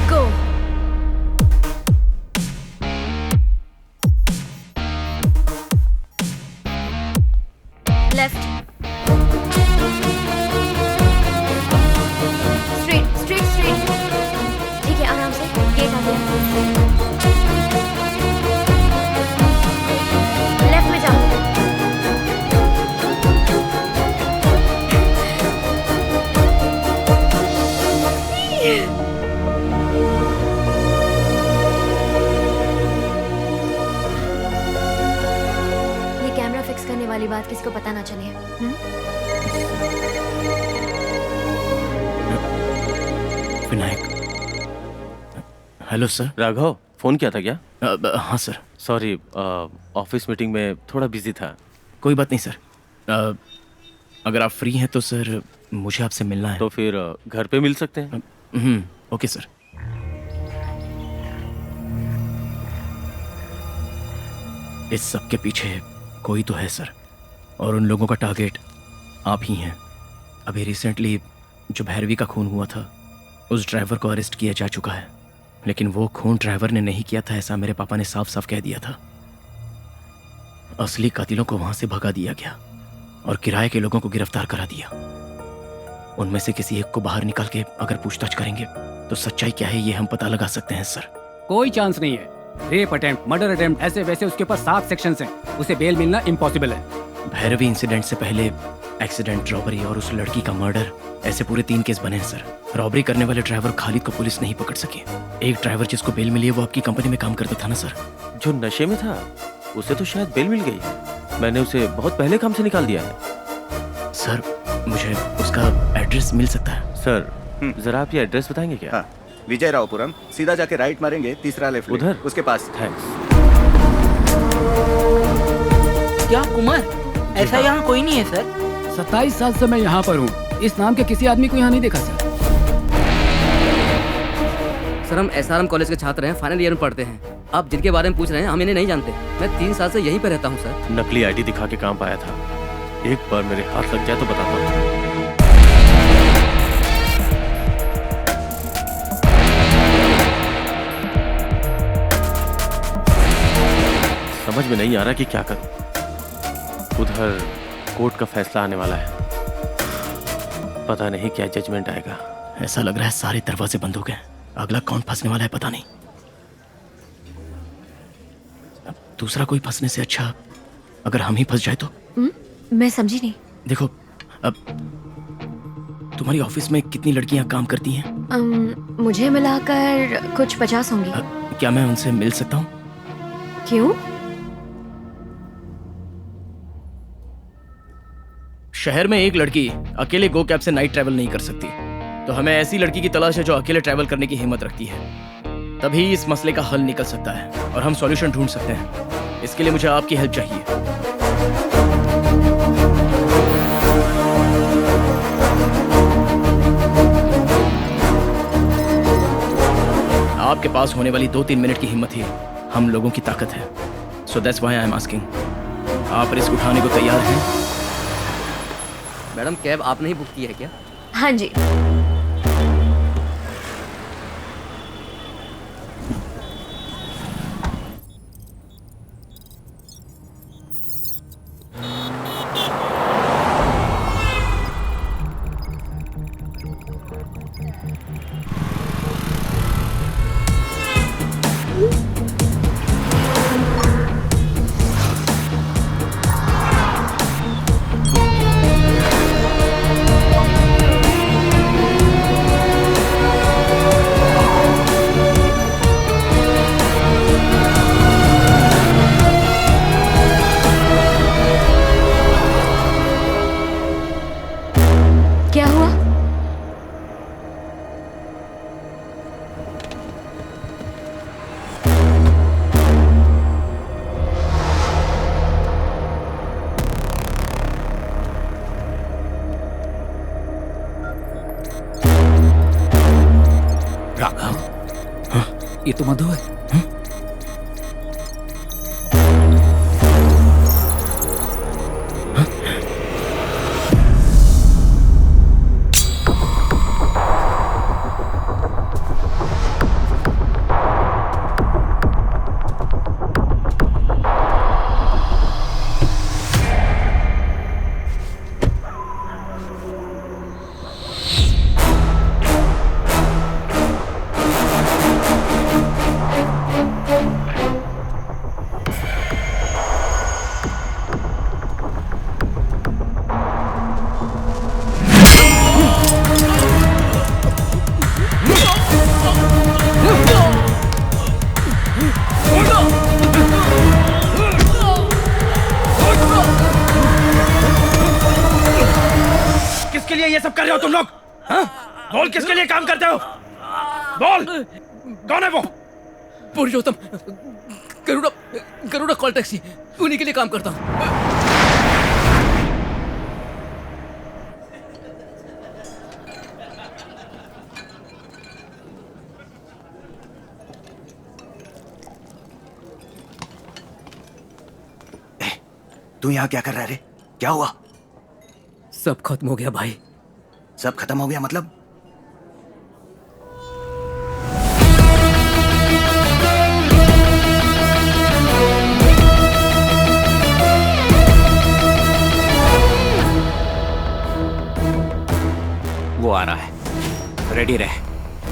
Go. Left. Straight. ठीक है, आराम से। गेट आ गया। लेफ्ट में जाओ। ये कैमरा फिक्स करने वाली बात किसी को पता ना चले। Vinayak. Hello sir. Raghav, phone किया था क्या? हाँ सर। सॉरी, ऑफिस मीटिंग में थोड़ा बिजी था। कोई बात नहीं सर। अगर आप फ्री हैं तो सर मुझे आपसे मिलना है। तो फिर घर पे मिल सकते हैं। Okay sir. इस सब के पीछे कोई तो है सर, और उन लोगों का टारगेट आप ही हैं। अभी रिसेंटली जो भैरवी का खून हुआ था उस ड्राइवर को अरेस्ट किया जा चुका है, लेकिन वो खून ड्राइवर ने नहीं किया था ऐसा मेरे पापा ने साफ साफ कह दिया था। असली कातिलों को वहां से भगा दिया गया और किराए के लोगों को गिरफ्तार करा दिया। उनमें से किसी एक को बाहर निकाल के अगर पूछताछ करेंगे तो सच्चाई क्या है ये हम पता लगा सकते हैं सर। कोई चांस नहीं है। रेप अटेम्प्ट, मर्डर अटेम्प्ट, ऐसे वैसे उसके ऊपर 7 सेक्शंस हैं। उसे बेल मिलना इम्पॉसिबल है। भैरवी इंसिडेंट से पहले एक्सीडेंट, रॉबरी और उस लड़की का मर्डर, ऐसे पूरे 3 केस बने हैं सर। रॉबरी करने वाले ड्राइवर खालिद को पुलिस नहीं पकड़ सकी। एक ड्राइवर जिसको बेल मिली है वो आपकी कंपनी में काम करता था ना सर? जो नशे में था उसे तो शायद बेल मिल गई। मैंने उसे बहुत पहले काम से निकाल दिया है। सर मुझे उसका एड्रेस मिल सकता है? सर जरा आप ये एड्रेस बताएंगे क्या? हाँ, विजय रावपुरम, सीधा जाके राइट मारेंगे, तीसरा लेफ्ट उधर उसके पास। थैंक्स। क्या कुमार, ऐसा यहाँ कोई नहीं है सर? 27 साल से मैं यहाँ पर हूँ। इस नाम के किसी आदमी को यहाँ नहीं देखा सर। सर हम एसआरएम कॉलेज के छात्र हैं, फाइनल ईयर में पढ़ते हैं। आप जिनके बारे में पूछ रहे हैं हम इन्हें नहीं जानते। मैं 3 साल से यहीं पर रहता हूँ सर। नकली आईडी दिखा के काम पाया था। एक बार मेरे हाथ लग जाए तो बताता हूँ। समझ में नहीं आ रहा कि क्या करूं। उधर कोर्ट का फैसला आने वाला है, पता नहीं क्या जजमेंट आएगा। ऐसा लग रहा है सारे दरवाजे बंद हो गए। अगला कौन फंसने वाला है पता नहीं। अब दूसरा कोई फंसने से अच्छा अगर हम ही फंस जाए तो। मैं समझी नहीं। देखो, अब तुम्हारी ऑफिस में कितनी लड़कियां काम करती हैं? मुझे मिलाकर कुछ 50 होंगी। क्या मैं उनसे मिल सकता हूँ? क्यों? शहर में एक लड़की अकेले गो कैब से नाइट ट्रैवल नहीं कर सकती, तो हमें ऐसी लड़की की तलाश है जो अकेले ट्रैवल करने की हिम्मत रखती है। तभी इस मसले का हल निकल सकता है और हम सॉल्यूशन ढूंढ सकते हैं। इसके लिए मुझे आपकी हेल्प चाहिए। आपके पास होने वाली 2-3 मिनट की हिम्मत ही हम लोगों की ताकत है। So that's why I am asking, आप रिस्क उठाने को तैयार हैं? मैडम कैब आपने ही बुक की है क्या? हाँ जी। क्या हुआ? राघव, हाँ? ये तो मधु है। हाँ? किसके लिए ये सब कर रहे हो तुम लोग? हाँ? बोल, किसके लिए काम करते हो? बोल, कौन है वो? पुरुषोत्तम, गरुड़ा कॉल टैक्सी, उन्हीं के लिए काम करता हूँ। तू यहाँ क्या कर रहा है रे? क्या हुआ? सब खत्म हो गया भाई। सब खत्म हो गया मतलब? वो आ रहा है, रेडी रहे।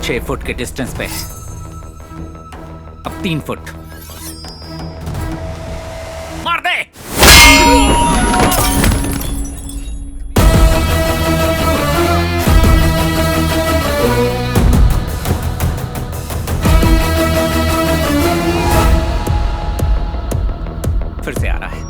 6 फुट के डिस्टेंस पे है, अब 3 फुट। मार दे। फिर से आ रहा है।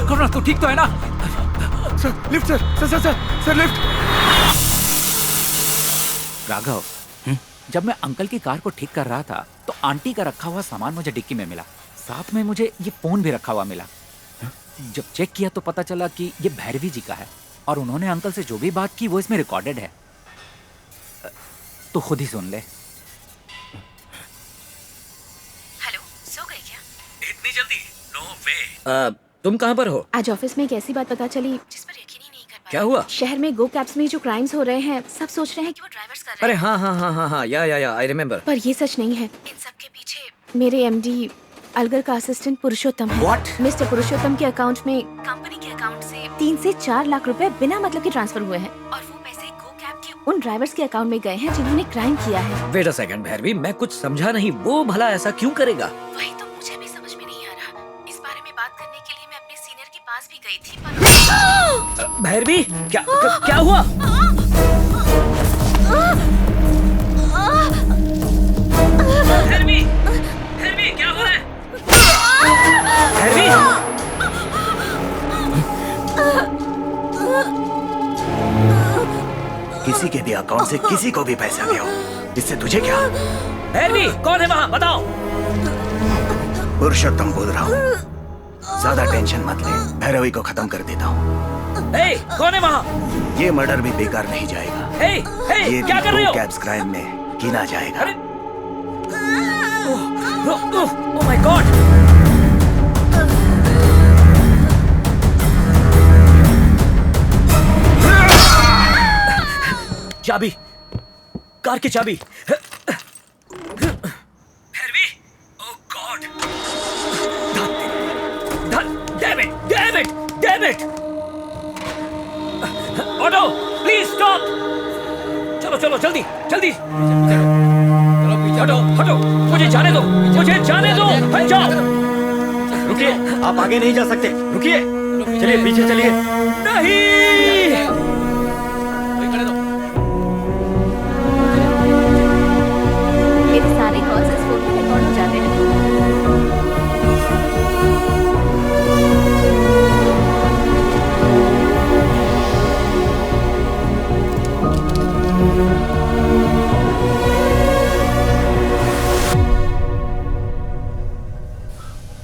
करुणा, तू ठीक तो है ना? Sir, lift sir, sir lift. Raghav, जब मैं अंकल की कार को ठीक कर रहा था तो आंटी का रखा हुआ सामान मुझे डिक्की में मिला। साथ में मुझे ये फोन भी रखा हुआ मिला। जब चेक किया तो पता चला कि ये भैरवी जी का है और उन्होंने अंकल से जो भी बात की वो इसमें रिकॉर्डेड है। तो खुद ही सुन ले। हेलो, सो गई क्या? इतनी जल्दी? नो वे। तुम कहाँ पर हो? आज ऑफिस में एक ऐसी बात पता चली जिस पर यकीन ही नहीं कर पाया। क्या हुआ? शहर में गो कैब्स में जो क्राइम्स हो रहे हैं, सब सोच रहे हैं कि वो ड्राइवर्स कर रहे अरे हैं। हाँ, या आई रिमेम्बर। पर ये सच नहीं है। इन सब के पीछे मेरे एमडी अलगर का असिस्टेंट पुरुषोत्तम है। What? मिस्टर पुरुषोत्तम के अकाउंट में कंपनी के अकाउंट से 3 से 4 लाख रुपए बिना मतलब के ट्रांसफर हुए हैं और वो पैसे गो कैब के उन ड्राइवर्स के अकाउंट में गए हैं जिन्होंने क्राइम किया है। वेट अ सेकंड भैरवी, मैं कुछ समझा नहीं। वो भला ऐसा क्यों करेगा? वही तो मुझे भी समझ में नहीं आ रहा। इस बारे में बात करने के लिए मैं अपने सीनियर के पास भी गई थी पर भैरवी क्या हुआ? भैरवी क्या हो रहा है? भैरवी किसी के भी अकाउंट से किसी को भी पैसा गया हो, इससे तुझे क्या? भैरवी कौन है वहाँ? बताओ। पुरुषोत्तम बोल रहा हूँ, ज्यादा टेंशन मत ले, भैरवी को खत्म कर देता हूँ। कौन है वहाँ? ये मर्डर भी बेकार नहीं जाएगा। ये क्या कर रहे हो? कैप्स क्राइम में गिना जाएगा। Oh my God! चाबी, कार की चाबी। Bhairavi, oh God! Damn it! Auto, please stop! चलो जल्दी! हटो! मुझे जाने दो! हट जाओ! रुकिए, आप आगे नहीं जा सकते। रुकिए, चलिए पीछे चलिए। नहीं! मेरे सारे कॉल्स इस फोन में रिकॉर्ड हो जाते हैं।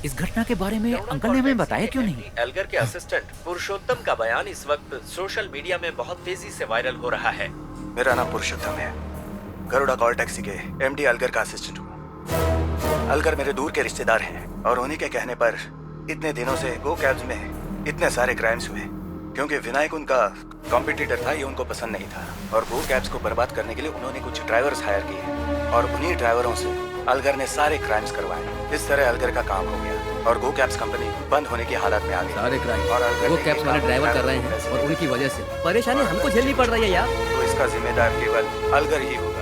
इस घटना के बारे में अंकल ने हमें बताया क्यों नहीं? एल्गर के असिस्टेंट पुरुषोत्तम का बयान इस वक्त सोशल मीडिया में बहुत तेजी से वायरल हो रहा है। मेरा नाम पुरुषोत्तम है, गरुड़ा कॉल टैक्सी के एमडी अलगर का असिस्टेंट हूँ। अलगर मेरे दूर के रिश्तेदार हैं और उन्हीं के कहने पर इतने दिनों से गो कैब्स में इतने सारे क्राइम्स हुए, क्योंकि विनायक उनका कॉम्पिटिटर था, ये उनको पसंद नहीं था और गो कैब्स को बर्बाद करने के लिए उन्होंने कुछ ड्राइवर्स हायर किए और उन्हीं ड्राइवरों से अलगर ने सारे क्राइम्स करवाए। इस तरह अलगर का काम हो गया और गो कैब्स कंपनी बंद होने की हालत में आ गई। सारे क्राइम और अलगर गो कैब्स वाले ड्राइवर कर रहे हैं और उनकी वजह से परेशानी हमको झेलनी पड़ रही है यार। तो इसका जिम्मेदार केवल अलगर ही होगा।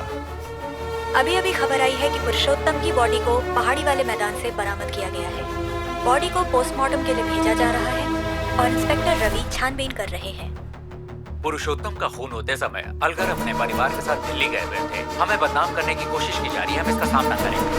अभी खबर आई है कि पुरुषोत्तम की बॉडी को पहाड़ी वाले मैदान से बरामद किया गया है। बॉडी को पोस्टमार्टम के लिए भेजा जा रहा है और इंस्पेक्टर रवि छानबीन कर रहे हैं। पुरुषोत्तम का खून होते समय अलगर अपने परिवार के साथ दिल्ली गए हुए थे। हमें बदनाम करने की कोशिश की जा रही है, हम इसका सामना करेंगे।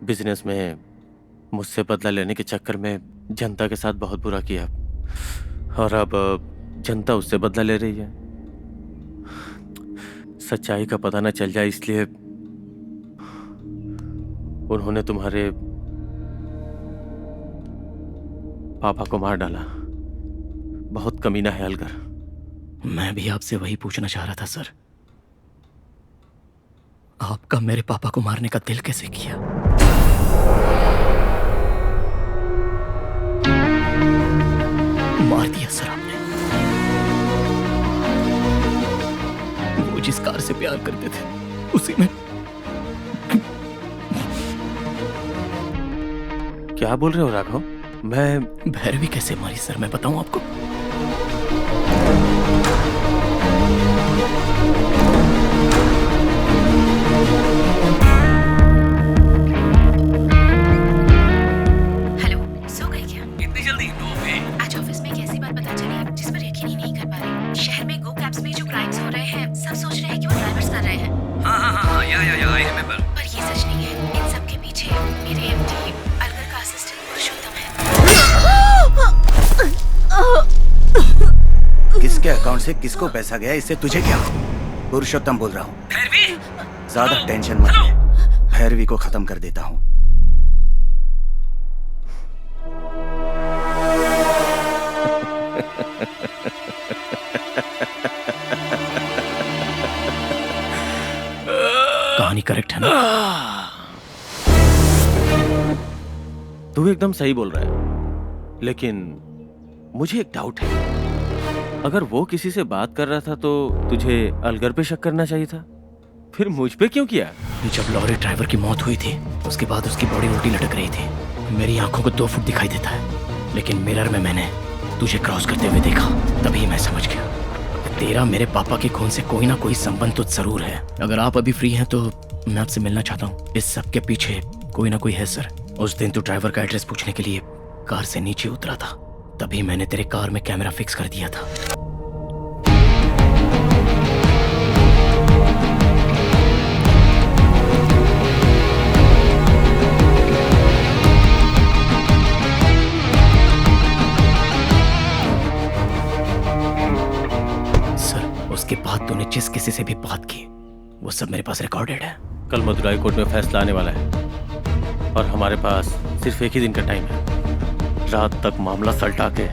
बिजनेस में मुझसे बदला लेने के चक्कर में जनता के साथ बहुत बुरा किया और अब जनता उससे बदला ले रही है। सच्चाई का पता न चल जाए इसलिए उन्होंने तुम्हारे पापा को मार डाला। बहुत कमीना है अलगर। मैं भी आपसे वही पूछना चाह रहा था सर, आपका मेरे पापा को मारने का दिल कैसे किया? मार दिया सर आपने। वो जिस कार से प्यार करते थे उसी में। क्या बोल रहे हो राघव? मैं भैरवी कैसे मारी सर, मैं बताऊं आपको? किसके अकाउंट से किसको पैसा गया इससे तुझे क्या? पुरुषोत्तम बोल रहा हूँ, ज्यादा टेंशन मत ले, भैरवी को खत्म कर देता हूँ। कहानी करेक्ट है ना? तू एकदम सही बोल रहा है, लेकिन मुझे एक डाउट है। अगर वो किसी से बात कर रहा था तो तुझे अलगर पे शक करना चाहिए था, फिर मुझ पे क्यों किया? जब लॉरी ड्राइवर की मौत हुई थी उसके बाद उसकी बॉडी उल्टी लटक रही थी। मेरी आंखों को 2 फुट दिखाई देता है, लेकिन मिरर में मैंने तुझे क्रॉस करते हुए देखा। तभी मैं समझ गया तेरा मेरे पापा के खून से कोई ना कोई संबंध तो जरूर है। अगर आप अभी फ्री हैं तो मैं आपसे मिलना चाहता हूँ। इस सब के पीछे कोई ना कोई है सर। उस दिन तू ड्राइवर का एड्रेस पूछने के लिए कार से नीचे उतरा था, तभी मैंने तेरे कार में कैमरा फिक्स कर दिया था। उसके बाद तूने जिस किसी से भी बात की वो सब मेरे पास रिकॉर्डेड है। कल मदुराई कोर्ट में फैसला आने वाला है और हमारे पास सिर्फ एक ही दिन का टाइम है। रात तक मामला सलटा के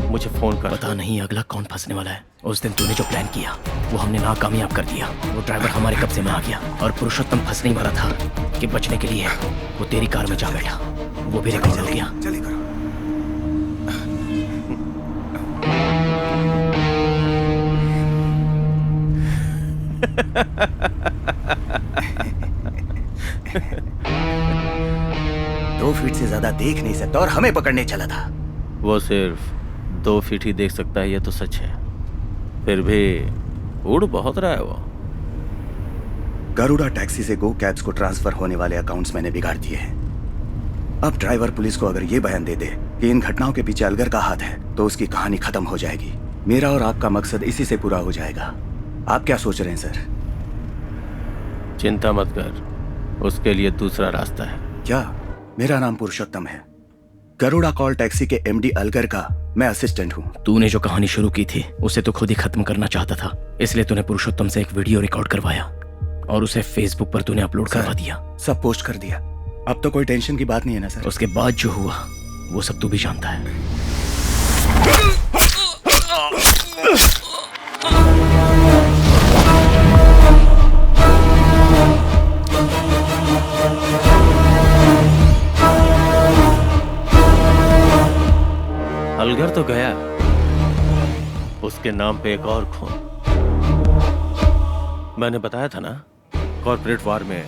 मुझे फोन कर। पता नहीं अगला कौन फंसने वाला है। उस दिन तूने जो प्लान किया वो हमने नाकामयाब कर दिया। वो ड्राइवर हमारे कब्जे में आ गया और पुरुषोत्तम फंसने ही वाला था कि बचने के लिए वो तेरी कार में जा बैठा। वो भी रिकॉर्ड हो गया। दो फीट से ज्यादा देख नहीं सकता और हमें पकड़ने चला था। वो सिर्फ 2 फीट ही देख सकता है, ये तो सच है। फिर भी उड़ बहुत रहा है वो। गरुड़ा टैक्सी से गो कैब्स को ट्रांसफर होने वाले अकाउंट्स मैंने बिगाड़ दिए हैं। अब ड्राइवर पुलिस को अगर ये बयान दे दे कि इन घटनाओं के पीछे अलगर का हाथ है तो उसकी कहानी खत्म हो जाएगी। मेरा और आपका मकसद इसी से पूरा हो जाएगा। आप क्या सोच रहे हैं सर? चिंता मत कर, उसके लिए दूसरा रास्ता है। क्या? मेरा नाम पुरुषोत्तम है। गरुड़ा कॉल टैक्सी के एमडी अलगर का मैं असिस्टेंट हूँ। तूने जो कहानी शुरू की थी उसे तो खुद ही खत्म करना चाहता था, इसलिए तूने पुरुषोत्तम से एक वीडियो रिकॉर्ड करवाया और उसे फेसबुक पर तूने अपलोड करवा दिया। सब पोस्ट कर दिया। अब तो कोई टेंशन की बात नहीं है ना सर? उसके बाद जो हुआ वो सब तू भी जानता है। अलगर तो गया, उसके नाम पे एक और खून। मैंने बताया था ना, कॉर्पोरेट वार में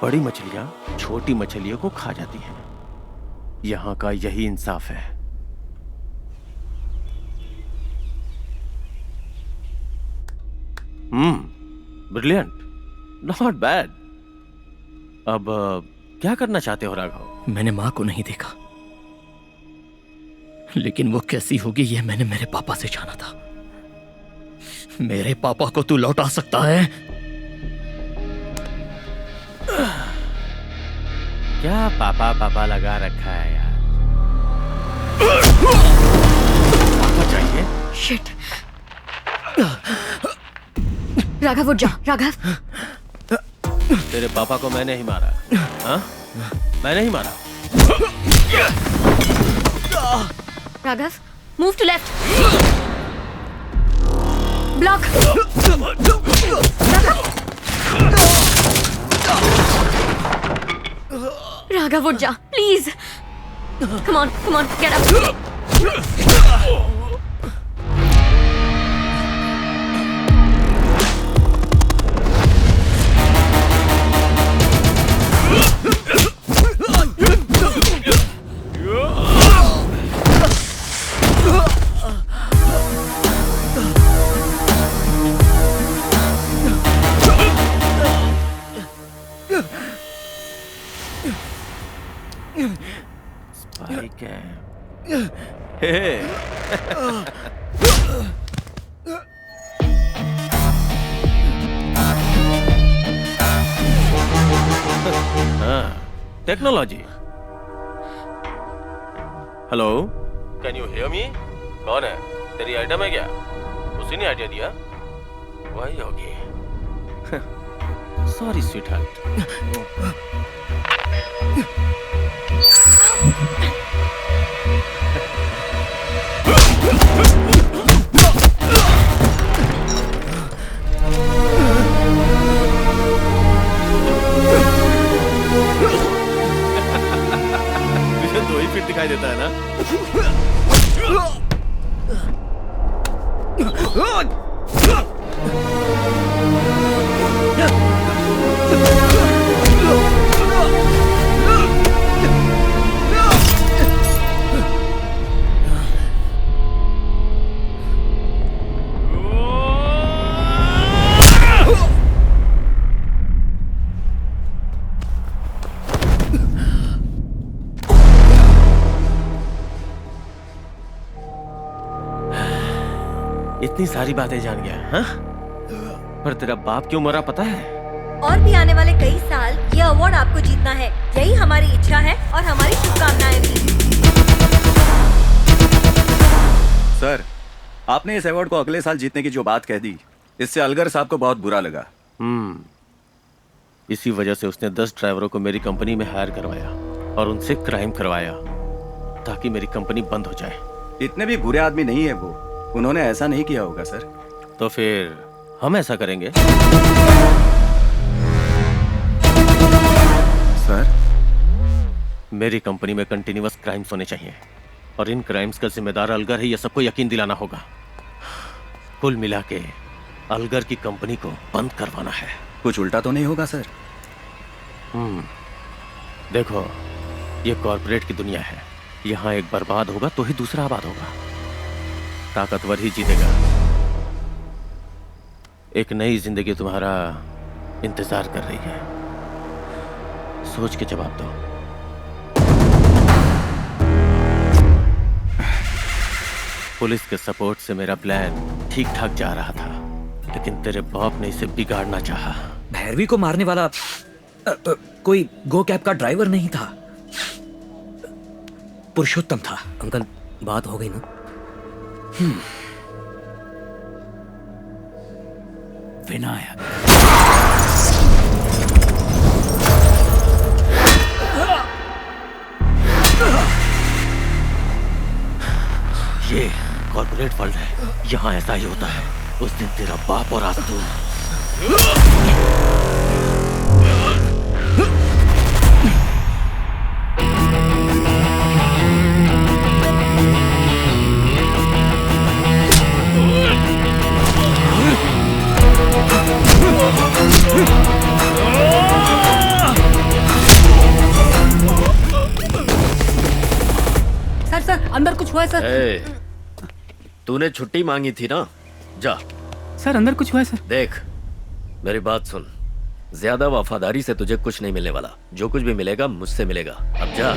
बड़ी मछलियां छोटी मछलियों को खा जाती हैं। यहां का यही इंसाफ है। Brilliant, not bad. अब क्या करना चाहते हो राघव? मैंने मां को नहीं देखा, लेकिन वो कैसी होगी ये मैंने मेरे पापा से जाना था। मेरे पापा को तू लौटा सकता है? क्या पापा पापा लगा रखा है यार? पापा चाहिए? शिट। राघव उठ जा। राघव, तेरे पापा को मैंने ही मारा। हाँ? मैंने ही मारा। Raghav, move to left. Block. Raghav उठ जा please. Come on get up. Spike है। Hey. Technology. Hello, can you hear me? कौन है? तेरी आइटम है क्या? उसी ने आइडिया दिया? वही होगी। Sorry sweet heart. तुझे 2 ही फीट दिखाई देता है ना? इतनी सारी बातें जान गया, हाँ? पर तेरा बाप क्यों मरा पता है? और भी आने वाले कई साल ये अवार्ड आपको जीतना है, यही हमारी इच्छा है और हमारी शुभकामनाएं भी। सर, आपने इस अवार्ड को अगले साल जीतने की जो बात कह दी, इससे अलगर साहब को बहुत बुरा लगा। इसी वजह से उसने 10 ड्राइवरों को मेरी कंपनी में हायर करवाया और उनसे क्राइम करवाया ताकि मेरी कंपनी बंद हो जाए। इतने भी बुरे आदमी नहीं है वो, उन्होंने ऐसा नहीं किया होगा सर। तो फिर हम ऐसा करेंगे? सर, मेरी कंपनी में कंटिन्यूअस क्राइम्स होने चाहिए और इन क्राइम्स का जिम्मेदार अलगर है, ये सबको यकीन दिलाना होगा। कुल मिला के अलगर की कंपनी को बंद करवाना है। कुछ उल्टा तो नहीं होगा सर? देखो, ये कॉर्पोरेट की दुनिया है, यहाँ एक बर्बाद होगा तो ही दूसरा आबाद होगा। ताकतवर ही जीतेगा। एक नई जिंदगी तुम्हारा इंतजार कर रही है, सोच के जवाब दो। पुलिस के सपोर्ट से मेरा प्लान ठीक ठाक जा रहा था, लेकिन तेरे बाप ने इसे बिगाड़ना चाहा। भैरवी को मारने वाला कोई गो कैब का ड्राइवर नहीं था, पुरुषोत्तम था। अंकल, बात हो गई ना? विनायक, ये कॉर्पोरेट वर्ल्ड है, यहाँ ऐसा ही होता है। उस दिन तेरा बाप और आज तू। सर अंदर कुछ हुआ है सर। तूने छुट्टी मांगी थी ना, जा। सर अंदर कुछ हुआ है सर। देख, मेरी बात सुन, ज्यादा वफादारी से तुझे कुछ नहीं मिलने वाला। जो कुछ भी मिलेगा मुझसे मिलेगा। अब जा।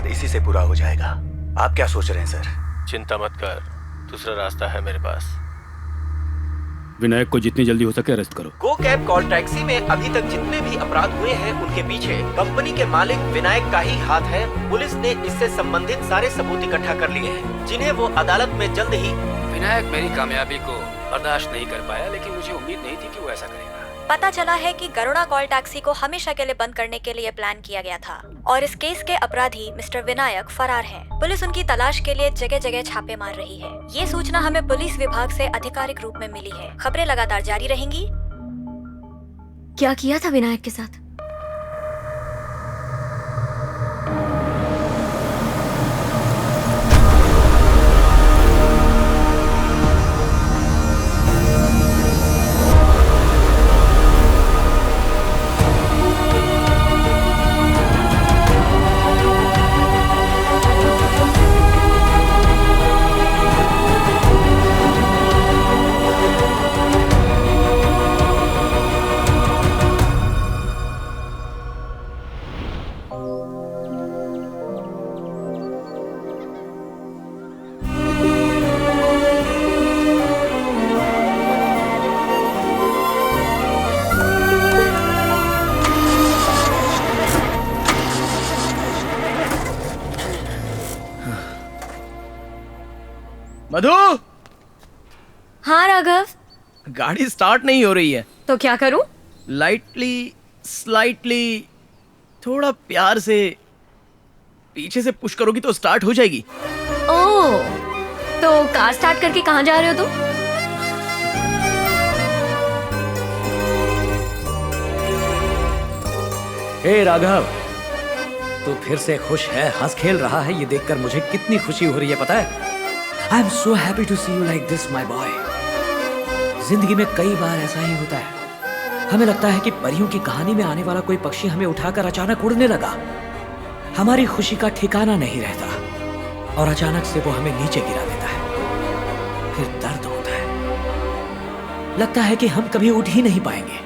इसी से पूरा हो जाएगा। आप क्या सोच रहे हैं सर? चिंता मत कर, दूसरा रास्ता है मेरे पास। विनायक को जितनी जल्दी हो सके अरेस्ट करो। गो कैब कॉल टैक्सी में अभी तक जितने भी अपराध हुए हैं उनके पीछे कंपनी के मालिक विनायक का ही हाथ है। पुलिस ने इससे संबंधित सारे सबूत इकट्ठा कर लिए हैं, जिन्हें वो अदालत में जल्द ही। विनायक मेरी कामयाबी को बर्दाश्त नहीं कर पाया, लेकिन मुझे उम्मीद नहीं थी कि वो ऐसा करेगा। पता चला है कि गरुड़ा कॉल टैक्सी को हमेशा के लिए बंद करने के लिए प्लान किया गया था और इस केस के अपराधी मिस्टर विनायक फरार हैं। पुलिस उनकी तलाश के लिए जगह जगह छापे मार रही है। ये सूचना हमें पुलिस विभाग से आधिकारिक रूप में मिली है। खबरें लगातार जारी रहेंगी। क्या किया था विनायक के साथ? मधु, हाँ राघव, गाड़ी स्टार्ट नहीं हो रही है। तो क्या करूं? लाइटली, स्लाइटली, थोड़ा प्यार से पीछे से पुश करोगी तो स्टार्ट हो जाएगी। ओह, तो कार स्टार्ट करके कहाँ जा रहे हो तुम? हे राघव, तू फिर से खुश है, हंस खेल रहा है, ये देखकर मुझे कितनी खुशी हो रही है पता है। I am so happy to see you like this my boy. जिंदगी में कई बार ऐसा ही होता है, हमें लगता है कि परियों की कहानी में आने वाला कोई पक्षी हमें उठाकर अचानक उड़ने लगा। हमारी खुशी का ठिकाना नहीं रहता और अचानक से वो हमें नीचे गिरा देता है। फिर दर्द होता है, लगता है कि हम कभी उठ ही नहीं पाएंगे।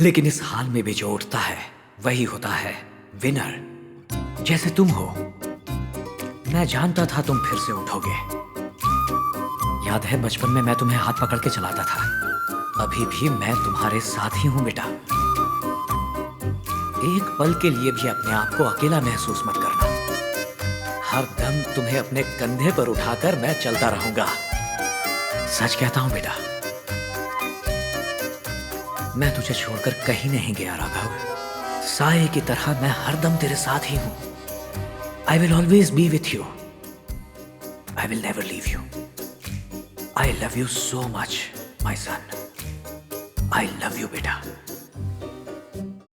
लेकिन इस हाल में भी जो उठता है वही होता है विनर। जैसे तुम हो, मैं जानता था तुम फिर से उठोगे। याद है बचपन में मैं तुम्हें हाथ पकड़ के चलाता था, अभी भी मैं तुम्हारे साथ ही हूं बेटा। एक पल के लिए भी अपने आप को अकेला महसूस मत करना। हर दम तुम्हें अपने कंधे पर उठाकर मैं चलता रहूंगा। सच कहता हूं बेटा, मैं तुझे छोड़कर कहीं नहीं गया राघव। साये की तरह मैं हरदम तेरे साथ ही हूं। I will always be with you. I will never leave you. I love you so much my son. I love you बेटा।